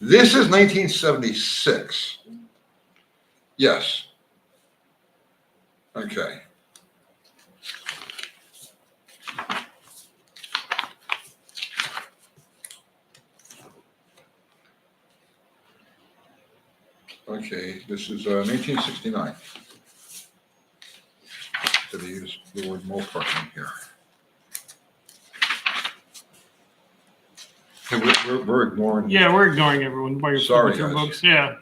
this is 1976. Yes. Okay. Okay, this is 1969. Did I use the word Mopar in here? Hey, we're ignoring. Yeah, we're ignoring everyone while you're Sorry, flipping through guys. books. Yeah.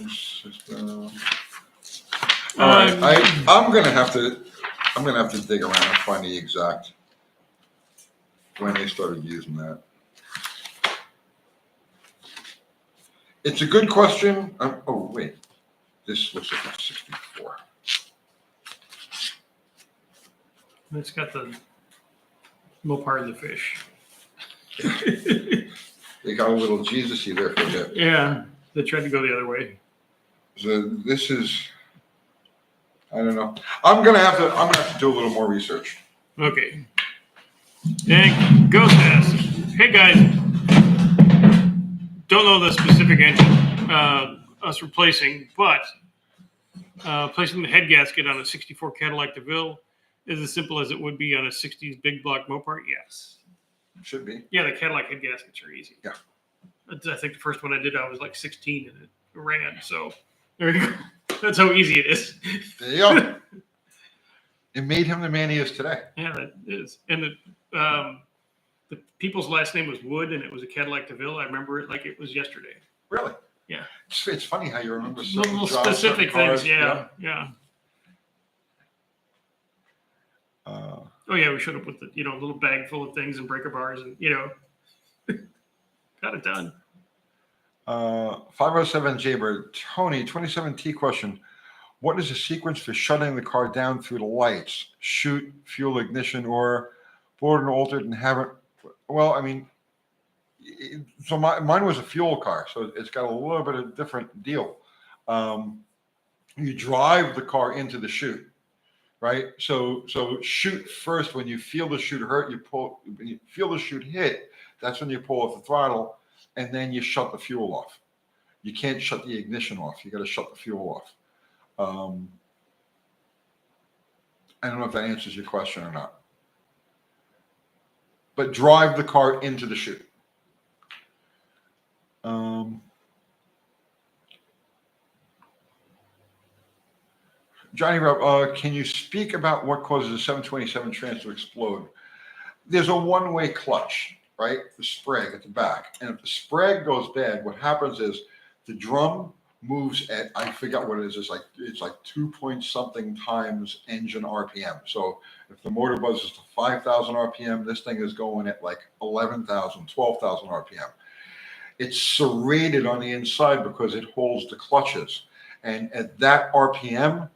System. All right, I'm gonna have to dig around and find the exact when they started using that. It's a good question. Oh wait, this looks like it's 64. It's got the Mopar and the fish. They got a little Jesus-y there for a bit. Yeah, they tried to go the other way. So this is, I don't know. I'm gonna have to do a little more research. Okay. And Ghost asks, Hey guys, don't know the specific engine us replacing, but placing the head gasket on a 64 Cadillac DeVille is as simple as it would be on a 60s big block Mopar. Yes. Should be. Yeah, the Cadillac head gaskets are easy. Yeah. I think the first one I did, I was like 16 and it ran. So there you go. That's how easy it is. There you go. It made him the man he is today. Yeah, that is. And the people's last name was Wood, and it was a Cadillac DeVille. I remember it like it was yesterday. Really? Yeah. It's funny how you remember Little jobs, specific cars. things. Yeah. Oh yeah, we showed up with the little bag full of things and breaker bars, and got it done. 507 Jaybird. Tony, 27T question. What is the sequence for shutting the car down through the lights? Shoot, fuel, ignition, or board and altered and have it? Well, I mean, so mine was a fuel car, so it's got a little bit of different deal. You drive the car into the chute, right? So shoot first. When you feel the chute hurt, you pull. When you feel the chute hit, that's when you pull off the throttle, and then you shut the fuel off. You can't shut the ignition off. You got to shut the fuel off. I don't know if that answers your question or not. But drive the car into the chute. Johnny Rob, can you speak about what causes a 727 trans to explode? There's a one-way clutch, right? The sprag at the back. And if the sprag goes bad, what happens is the drum moves at, I forgot what it is. It's like 2 point something times engine RPM. So if the motor buzzes to 5,000 RPM, this thing is going at like 11,000, 12,000 RPM. It's serrated on the inside because it holds the clutches. And at that RPM,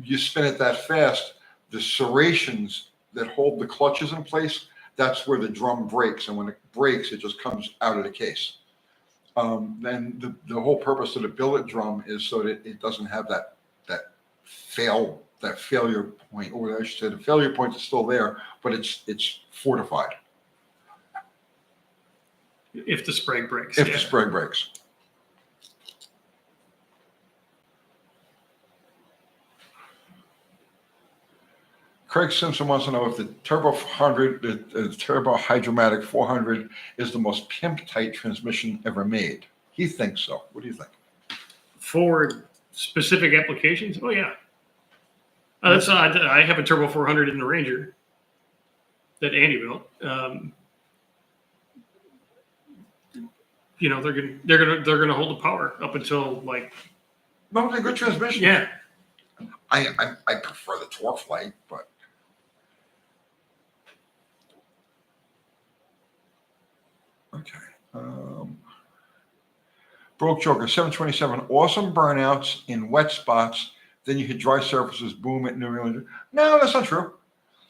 you spin it that fast, the serrations that hold the clutches in place, that's where the drum breaks. And when it breaks, it just comes out of the case. Then the whole purpose of the billet drum is so that it doesn't have that failure point, or I should say the failure point is still there, but it's fortified. If the sprag breaks. If the sprag breaks. Craig Simpson wants to know if the Turbo 400, the Turbo Hydromatic 400 is the most pimp-tight transmission ever made. He thinks so. What do you think? For specific applications? Oh, yeah. I have a Turbo 400 in the Ranger that Andy built. They're gonna hold the power up until like. No, they're good transmission. Yeah. I prefer the torque flight, but. Okay. Broke Joker 727. Awesome burnouts in wet spots. Then you hit dry surfaces. Boom at New England. No, that's not true.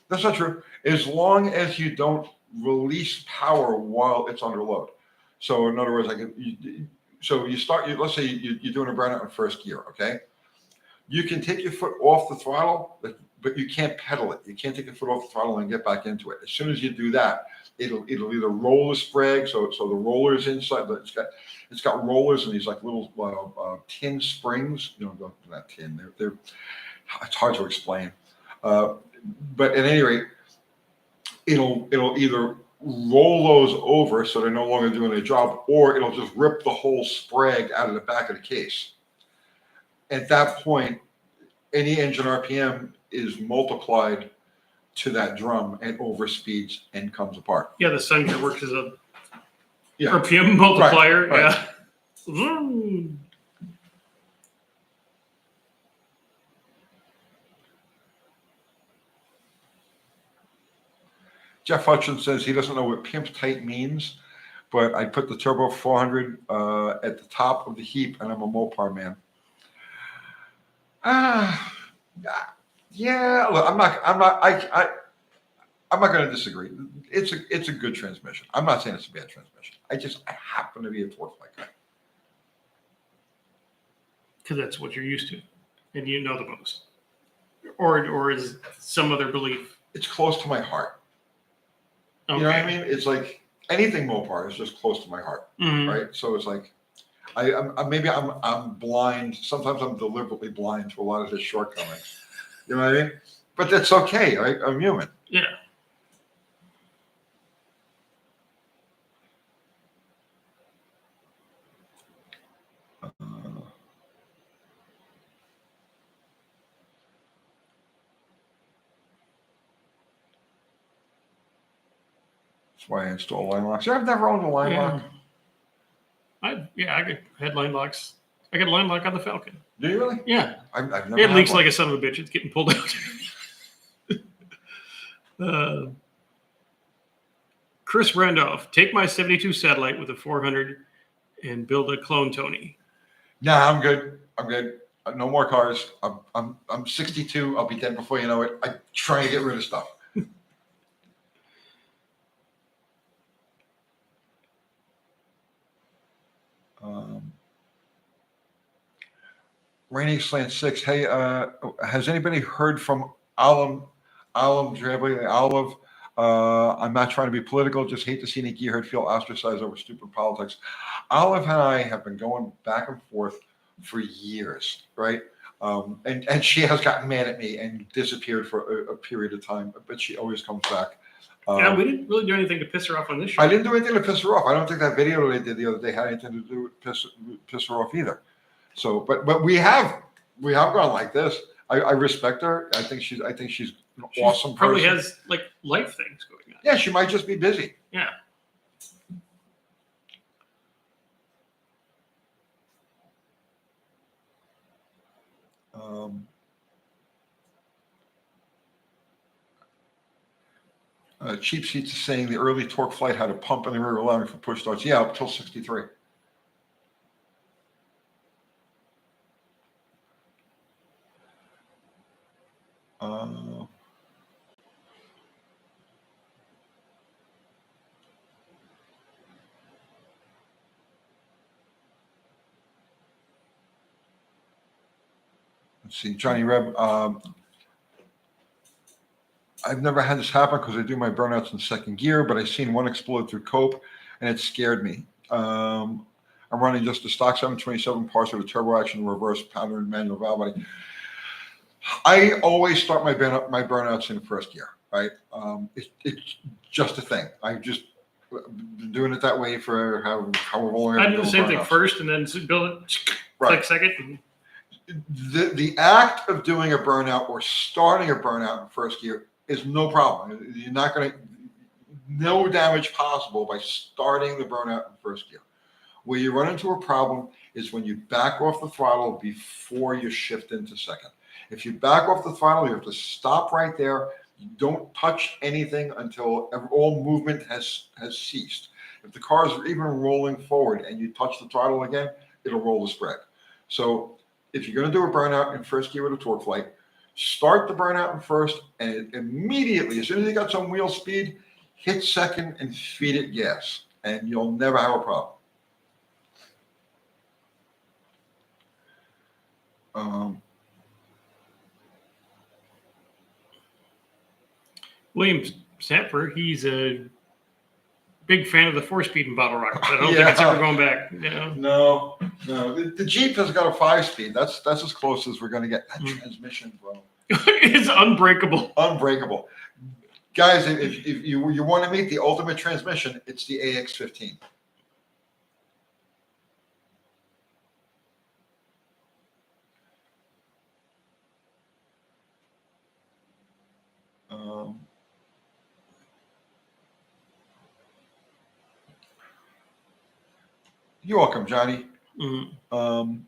That's not true. As long as you don't release power while it's under load. So in other words, let's say you're doing a burnout in first gear. Okay. You can take your foot off the throttle, but you can't pedal it. You can't take your foot off the throttle and get back into it. As soon as you do that, it'll either roll the sprag, so the roller's inside, but it's got rollers and these like little tin springs. Not tin. They're it's hard to explain. But at any rate, it'll either roll those over so they're no longer doing their job, or it'll just rip the whole sprag out of the back of the case. At that point, any engine RPM is multiplied to that drum and overspeeds and comes apart. Yeah, the sun gear works as a RPM multiplier. Right. Yeah. Jeff Hutchins says he doesn't know what pimp tight means, but I put the Turbo 400 at the top of the heap, and I'm a Mopar man. Yeah. Look, I'm not going to disagree. It's a good transmission. I'm not saying it's a bad transmission. I happen to be a torque flight guy. Because that's what you're used to, and you know the most. Or is some other belief? It's close to my heart. Okay. You know what I mean? It's like anything Mopar is just close to my heart, Mhm. right? So it's like, I'm blind. Sometimes I'm deliberately blind to a lot of his shortcomings. You know what I mean? But that's okay. Right? I'm human. Yeah. That's why I install line locks. I've never owned a line Yeah. lock. I had line locks. I got a line lock on the Falcon. Do you really? Yeah. I've never. It had leaks one. like a son of a bitch. It's getting pulled out. Chris Randolph, take my 72 satellite with a 400 and build a clone Tony. Nah, I'm good. I'm good. No more cars. I'm 62. I'll be dead before you know it. I'm trying to get rid of stuff. Rainy Slant 6. Hey, has anybody heard from Olive? I'm not trying to be political. Just hate to see any gearhead feel ostracized over stupid politics. Olive and I have been going back and forth for years, right? And she has gotten mad at me and disappeared for a period of time, but she always comes back. Yeah, we didn't really do anything to piss her off on this show. I didn't do anything to piss her off. I don't think that video that they did the other day had anything to do with piss her off either. So, but we have gone like this. I respect her. I think she's an awesome Probably person. has like life things going on. Yeah, she might just be busy. Yeah. Cheap Seats is saying the early torque flight had a pump in the rear allowing for push starts. Yeah, up till 63. Let's see, Johnny Reb. I've never had this happen because I do my burnouts in second gear, but I've seen one explode through cope, and it scared me. I'm running just the stock 727 parts with a turbo action, reverse pattern, manual valve body. I always start my burnouts in first gear, right? It's just a thing. I've just been doing it that way for however long. I do the same thing first and then build it, click second. The act of doing a burnout or starting a burnout in first gear is no problem. You're not going to, no damage possible by starting the burnout in first gear. Where you run into a problem is when you back off the throttle before you shift into second. If you back off the throttle, you have to stop right there. You don't touch anything until all movement has ceased. If the car is even rolling forward and you touch the throttle again, it'll roll the spread. So if you're going to do a burnout in first gear with a torque flight, start the burnout in first and immediately, as soon as you got some wheel speed, hit second and feed it gas, and you'll never have a problem. William Sanford, he's a big fan of the 4-speed in bottle rockets. I don't think it's ever going back. You know? No. The Jeep has got a 5-speed. That's as close as we're going to get. That transmission, bro. It's unbreakable. Unbreakable. Guys, if you want to meet the ultimate transmission, it's the AX15. You're welcome, Johnny. William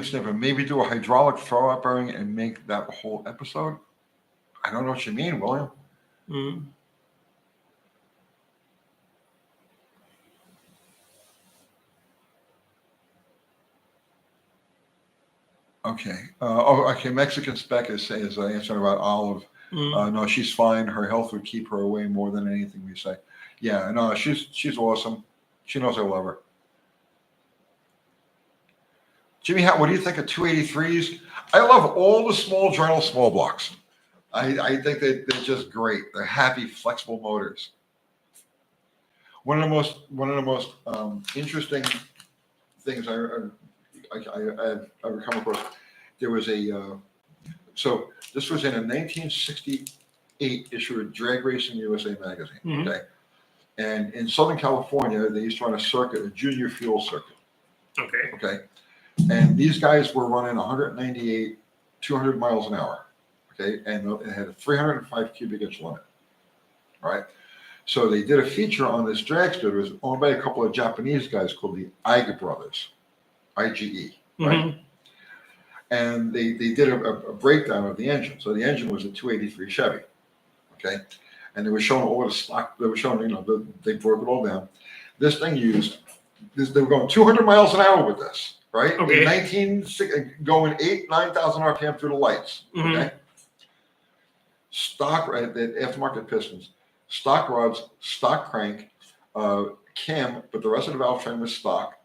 Snipper, maybe do a hydraulic throw-out bearing and make that whole episode. I don't know what you mean, William. Okay. Okay. Mexican Spec is answering about Olive. No, she's fine. Her health would keep her away more than anything we say. Yeah, no, she's awesome. She knows I love her. Jimmy, what do you think of 283s? I love all the small journal small blocks. I think they're just great. They're happy, flexible motors. One of the most interesting things I've ever come across. There was so this was in a 1968 issue of Drag Racing USA magazine. Mhm. Okay, and in Southern California, they used to run a circuit, a junior fuel circuit. Okay. Okay, and these guys were running 198, 200 miles an hour. Okay, and it had a 305 cubic inch limit. Right. So they did a feature on this dragster. It was owned by a couple of Japanese guys called the Iga brothers, IGE, right? Mhm. And they did a breakdown of the engine. So the engine was a 283 Chevy, okay? And they were showing all the stock. They were showing, they broke it all down. This thing they were going 200 miles an hour with this, right? Okay. Going 9,000 RPM through the lights, Mhm. okay? Stock, right? The aftermarket pistons. Stock rods, stock crank, cam, but the rest of the valve train was stock,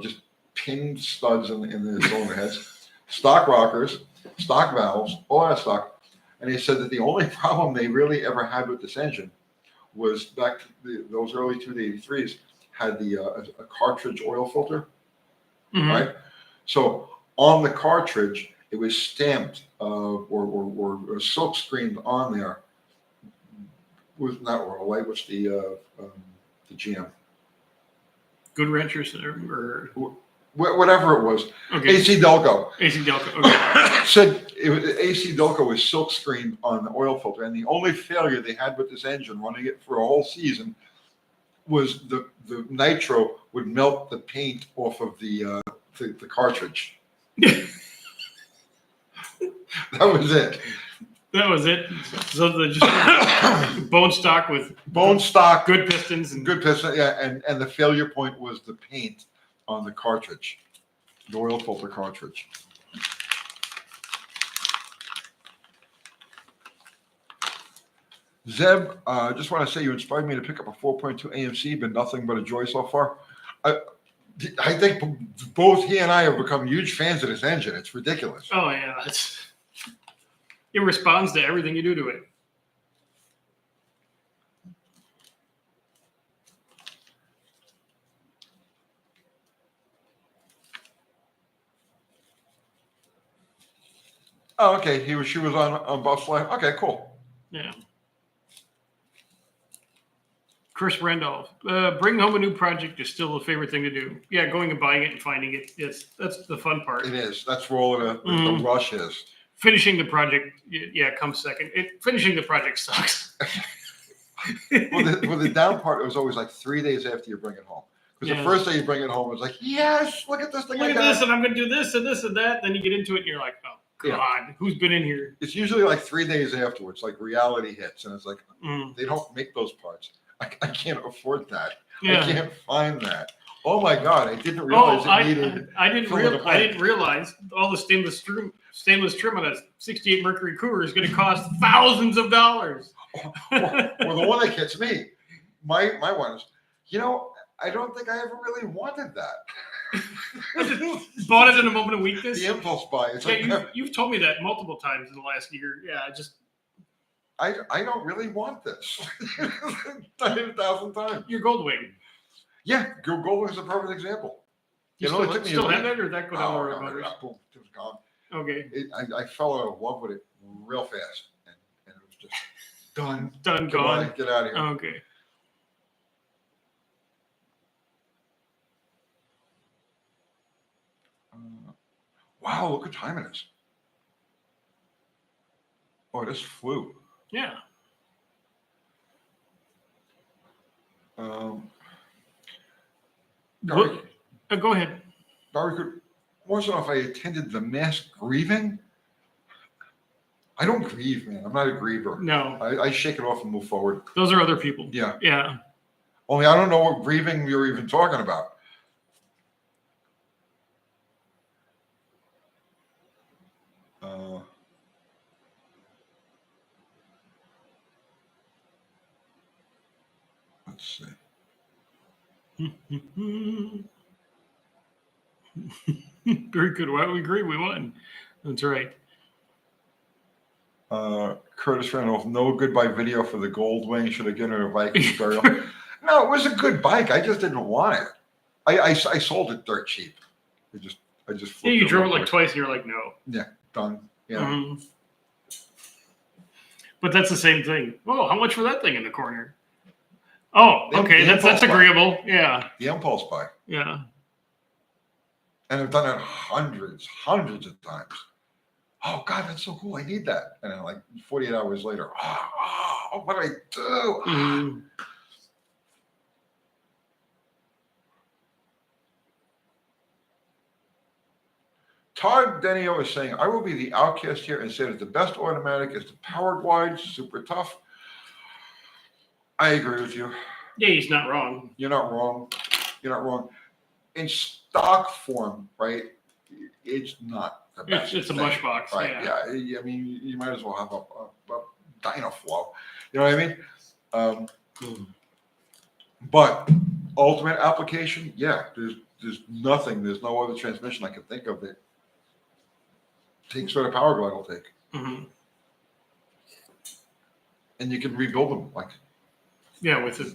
just pinned studs in the cylinder heads, stock rockers, stock valves, all that stock. And he said that the only problem they really ever had with this engine was back to those early 283s had a cartridge oil filter, Mhm. right? So on the cartridge, it was stamped or silk screened on there with not Oral White, what's the GM? Good Ranchers or Whatever it was, okay. AC Delco. AC Delco. Okay. Said AC Delco was silk screened on the oil filter, and the only failure they had with this engine running it for a whole season was the nitro would melt the paint off of the cartridge. That was it. That was it. So the just bone stock with Bone stock, good pistons and good piston, yeah, and the failure point was the paint on the cartridge, the oil filter cartridge. Zeb, I just want to say you inspired me to pick up a 4.2 AMC, been nothing but a joy so far. I think both he and I have become huge fans of this engine. It's ridiculous. Oh yeah, it responds to everything you do to it. Oh, okay. She was on Buff's Life. Okay, cool. Yeah. Chris Randolph, bringing home a new project is still a favorite thing to do. Yeah, going and buying it and finding it. That's the fun part. It is. That's where all the rush is. Finishing the project, comes second. Finishing the project sucks. Well, the down part, it was always like 3 days after you bring it home. Because the first day you bring it home, it was like, yes, look at this thing. Look at this, and I'm going to do this and this and that. Then you get into it, and you're like, oh, God, who's been in here? It's usually like 3 days afterwards, like reality hits. And it's like, they don't make those parts. I can't afford that. Yeah. I can't find that. Oh my God, I didn't realize it needed. I didn't realize all the stainless trim on a 68 Mercury Cougar is going to cost thousands of dollars. Or the one that gets me, my one is, I don't think I ever really wanted that. Bought it in a moment of weakness. The impulse buy. It's you've told me that multiple times in the last year. Yeah, I don't really want this. I did 1,000 times. Your Goldwing. Yeah, Goldwing is a perfect example. You still have it, or that go down the road? Boom, it was gone. Okay. I fell out of love with it real fast, and it was just done. Done, Goodbye, gone. get out of here. Okay. Wow, look what time it is. Oh, this flew. Yeah. Go ahead. Barry, once in a while, if I attended the mass grieving, I don't grieve, man. I'm not a griever. No. I shake it off and move forward. Those are other people. Yeah. Yeah. Only I don't know what grieving you're even talking about. Let's see. Very good. Why do we agree? We won. That's right. Curtis Randolph, no goodbye video for the Goldwing. Should have given her a Viking burial. No, it was a good bike. I just didn't want it. I sold it dirt cheap. I just Yeah, flipped you it drove real it like quick. twice, and you're like, no. Done. Yeah. Mhm. But that's the same thing. Oh, how much for that thing in the corner? Oh, okay, The that's impulse buy. agreeable. Yeah, The impulse buy. yeah. And I've done it hundreds of times. Oh God, that's so cool. I need that. And then like 48 hours later, what do I do? Mhm. Todd Denio is saying, I will be the outcast here and say that the best automatic is the Power Glide, super tough. I agree with you. Yeah, he's not wrong. You're not wrong. You're not wrong. In stock form, right? It's not the best. It's a thing, mush box. right? Yeah. I mean, you might as well have a Dynaflow. You know what I mean? But ultimate application, yeah. There's nothing. There's no other transmission I can think of that takes what a Power Glide will take, and you can rebuild them like With a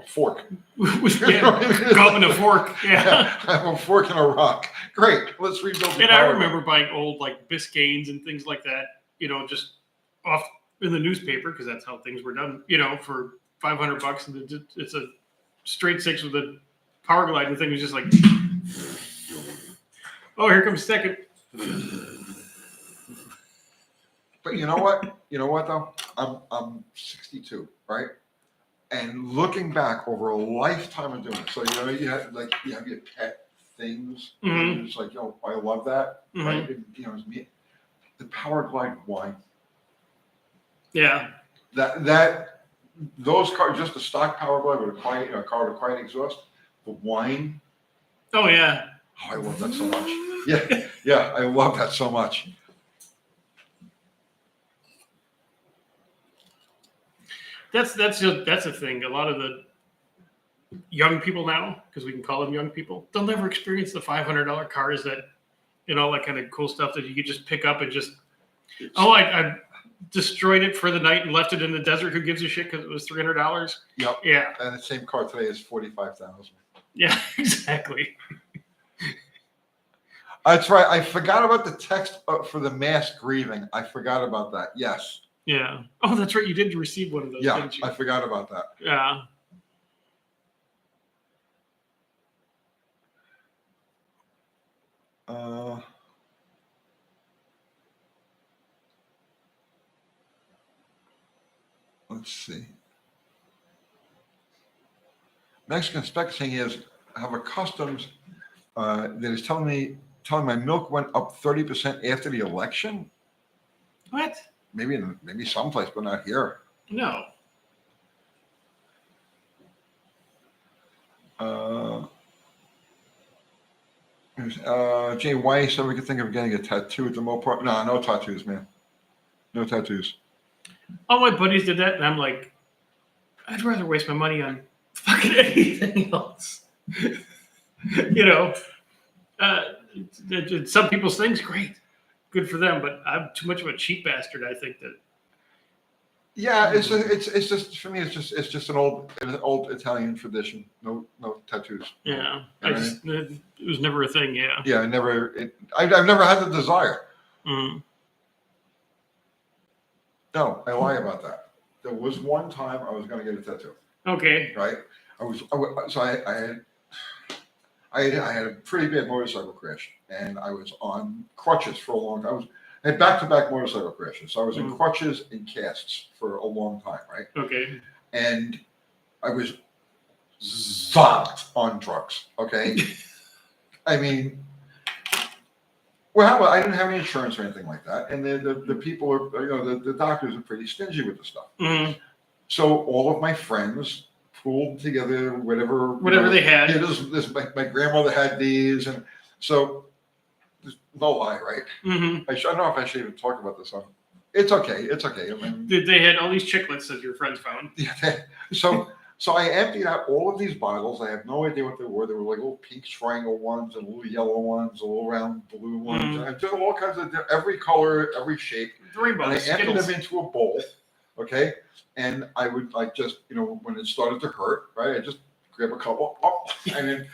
fork. Gum and a fork. Yeah. I have a fork and a rock. Great. Let's rebuild the And I Power remember buying old like Biscaynes and things like that, just off in the newspaper because that's how things were done, for $500. And it's a straight six with a Power Glide. And the thing was just like, oh, here comes second. But you know what? You know what though? I'm 62, right? And looking back over a lifetime of doing it, so you have your pet things. And it's like, I love that. Right? It's me. The Power Glide wine. Yeah. Those cars, just the stock Power Glide with a quiet exhaust, the wine. Oh yeah. Oh, I love that so much. Yeah, I love that so much. That's the thing. A lot of the young people now, because we can call them young people, they'll never experience the $500 cars that, all that kind of cool stuff that you could just pick up and just. I destroyed it for the night and left it in the desert. Who gives a shit? Because it was $300. Yep. Yeah. And the same car today is $45,000. Yeah. Exactly. That's right. I forgot about the text for the mass grieving. I forgot about that. Yes. Yeah. Oh, that's right. You did receive one of those, Yeah, didn't you? I forgot about that. Yeah. Let's see. Mexican spec thing is, I have a customs that is telling my milk went up 30% after the election. What? Maybe someplace, but not here. No. Jay Weiss said we could think of getting a tattoo at the Mopar. No tattoos, man. No tattoos. All my buddies did that, and I'm like, I'd rather waste my money on fucking anything else. Some people's things, great, good for them, but I'm too much of a cheap bastard. I think that. Yeah, it's just for me. It's just an old Italian tradition. No tattoos. Yeah, It was never a thing. Yeah. Yeah, I've never had the desire. Mm-hmm. No, I lie about that. There was one time I was going to get a tattoo. Okay. Right. I had a pretty bad motorcycle crash, and I was on crutches for a long time. I had back-to-back motorcycle crashes, so I was in crutches and casts for a long time, right? Okay. And I was zonked on drugs. Okay. I mean, well, I didn't have any insurance or anything like that, and the people are, the doctors are pretty stingy with the stuff. Mm-hmm. So all of my friends pooled together whatever they had. Yeah, my grandmother had these, and so there's no lie, right? Mm-hmm. I don't know if I should even talk about this. It's okay. I mean, They had all these chiclets that your friends found. Yeah. So So I emptied out all of these bottles. I have no idea what they were. They were like little pink triangle ones and little yellow ones, a little round blue ones. And I did all kinds of every color, every shape. The rainbow, And I the emptied Skittles. them into a bowl. Okay. And I would like just, when it started to hurt, right, I just grab a couple and then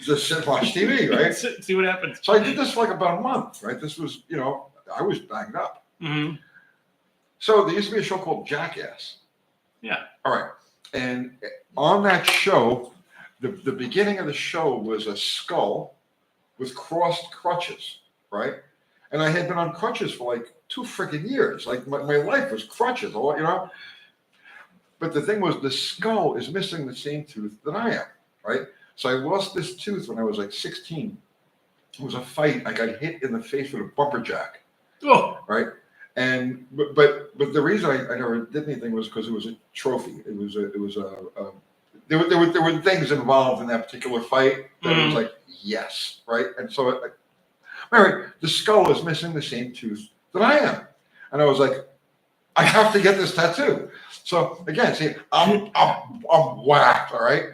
just sit and watch TV, right? See what happens. So I did this for like about a month, right? This was, I was banged up. Mm-hmm. So there used to be a show called Jackass. Yeah. All right. And on that show, the beginning of the show was a skull with crossed crutches, right? And I had been on crutches for like 2 freaking years. Like my life was crutches, But the thing was, the skull is missing the same tooth that I am, right? So I lost this tooth when I was like 16. It was a fight. I got hit in the face with a bumper jack. Oh. Right. And but the reason I never did anything was because it was a trophy. There were things involved in that particular fight that was like yes, right. And so, Mary, the skull is missing the same tooth that I am, and I was like, I have to get this tattoo. So again, see, I'm whacked. All right.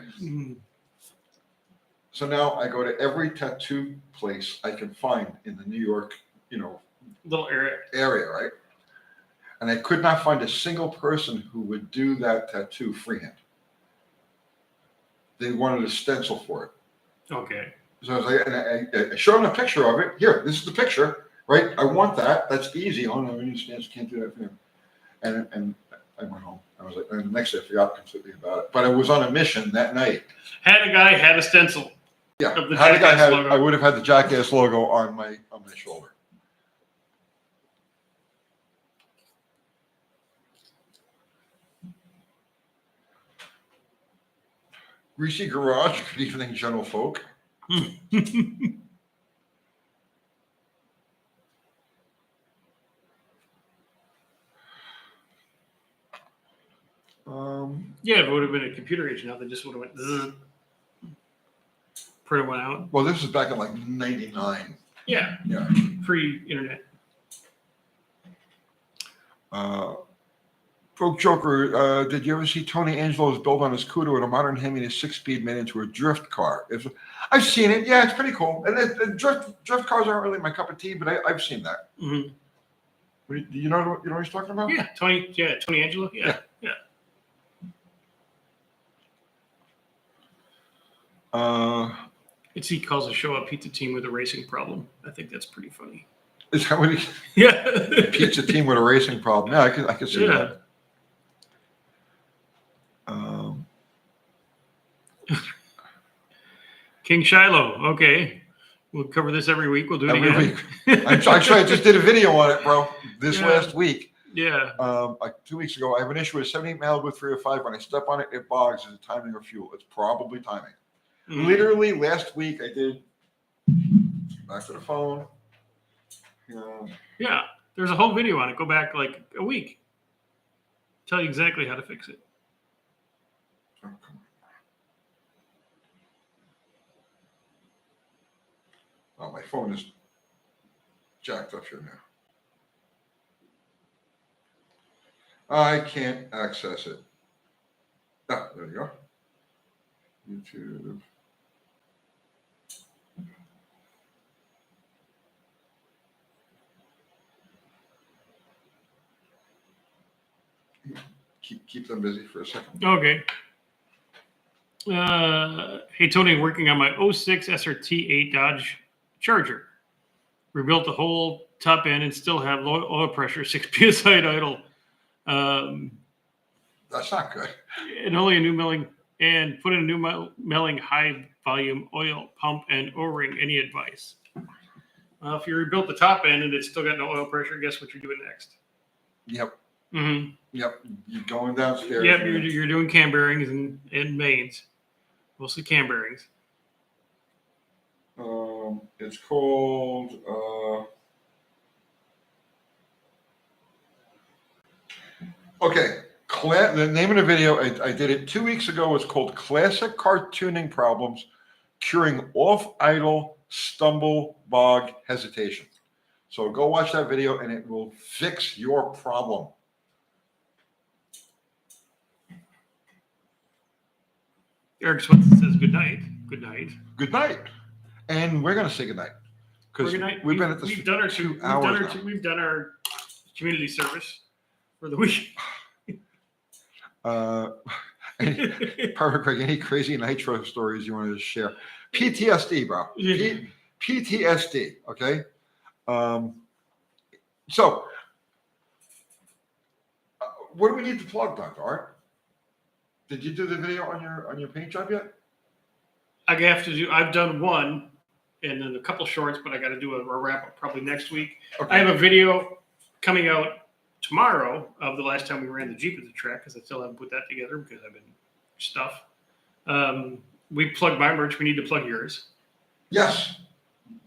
So now I go to every tattoo place I can find in the New York, little area, right? And I could not find a single person who would do that tattoo freehand. They wanted a stencil for it. Okay. So I was like, and I showed them a picture of it. Here, this is the picture, right? I want that. That's easy. Oh no, you can't do that for him. And I went home. I was like, and the next day I forgot completely about it. But I was on a mission that night. Had a guy had a stencil. Yeah, of the Jackass logo. I would have had the Jackass logo on my shoulder. Greasy Garage, good evening, gentle folk. Yeah, if it would have been a computer age now, they just would have went zzz, print one out. Well, this was back in like 99. Yeah. Yeah. Pre-internet. Folk Joker, did you ever see Tony Angelo's build on his Cuda with a modern Hemi and a 6-speed made into a drift car? I've seen it. Yeah, it's pretty cool. And drift cars aren't really my cup of tea, but I've seen that. Mm-hmm. Do you know what he's talking about? Yeah, Tony Angelo. Yeah. He calls a show a pizza team with a racing problem. I think that's pretty funny. Is that what he? Yeah. Pizza team with a racing problem. Yeah, I can see that. King Shiloh. Okay. We'll cover this every week. We'll do it every again. week. Actually, I just did a video on it, bro, this last week. Yeah. Like 2 weeks ago, I have an issue with 78 Malibu 305. When I step on it, it bogs. Is it timing or fuel? It's probably timing. Mm-hmm. Literally last week, I did back to the phone. Yeah. There's a whole video on it. Go back like a week. Tell you exactly how to fix it. Oh, come on. Oh, my phone is jacked up here now. I can't access it. Ah, there you go. YouTube. Keep them busy for a second. Okay. Hey, Tony, working on my 06 SRT8 Dodge Charger. Rebuilt the whole top end and still have low oil pressure, 6 psi at idle. That's not good. And only a new milling, and put in a new milling high volume oil pump and O-ring. Any advice? If you rebuilt the top end and it's still got no oil pressure, guess what you're doing next? Yep. Mm-hmm. Yep. You're going downstairs. Yep, you're doing cam bearings and mains. Mostly cam bearings. It's called okay. The name of the video, I did it 2 weeks ago. It's called Classic Car Tuning Problems Curing Off Idle Stumble Bog Hesitation. So go watch that video and it will fix your problem. Eric Swenson says good night. Good night. Good night. And we're going to say good night. Because Good night. we've been at this We've for done our 2 hours now. We've done our community service for the week. Perfect, Craig. Any crazy nitro stories you wanted to share? PTSD, bro. PTSD. Okay. So, what do we need to plug, Dr. Art? Did you do the video on your paint job yet? I have to do. I've done one, and then a couple shorts, but I got to do a wrap up probably next week. Okay. I have a video coming out tomorrow of the last time we ran the Jeep at the track because I still haven't put that together because I've been stuff. We plugged my merch. We need to plug yours. Yes.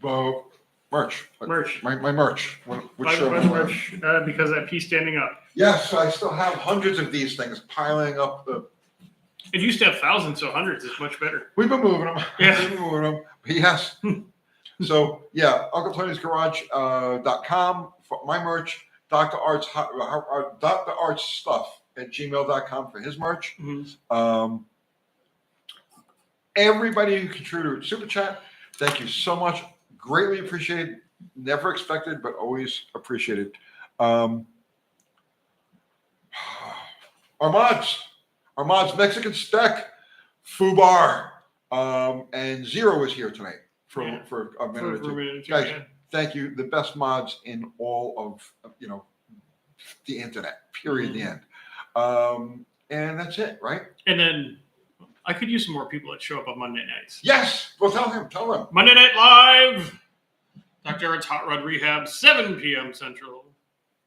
Merch. Merch. My merch. Which show My merch because that piece standing up. Yes, I still have hundreds of these things piling up. It used to have thousands, so hundreds is much better. We've been moving them. Yeah. We've been moving them. Yes. So yeah, UncleTony'sGarage.com for my merch. Dr. Art's stuff at gmail.com for his merch. Mm-hmm. Everybody who contributed to Super Chat, thank you so much. Greatly appreciated. Never expected, but always appreciated. Our mods Mexican Spec, Fubar, and Zero is here tonight for a minute or two. Guys, thank you. The best mods in all of the internet. Period. Mm-hmm. The end. And that's it, right? And then I could use some more people that show up on Monday nights. Yes. Well, tell him. Monday Night Live. Dr. Art's Hot Rod Rehab, 7 p.m. Central.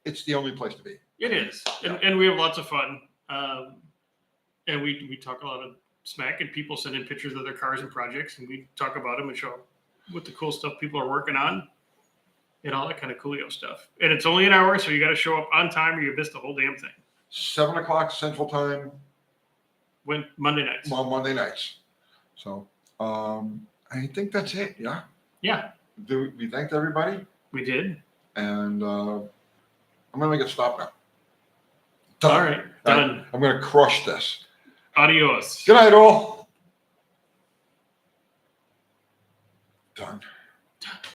It's the only place to be. It is. And we have lots of fun. And we talk a lot of smack, and people send in pictures of their cars and projects, and we talk about them and show what the cool stuff people are working on and all that kind of coolio stuff. And it's only an hour, so you got to show up on time or you miss the whole damn thing. 7 o'clock Central Time. Monday nights. Well, Monday nights. So I think that's it. Yeah. Yeah. We thanked everybody. We did. And I'm going to make it stop now. Done. All right. Done. I'm going to crush this. Adios. Good night, all. Done.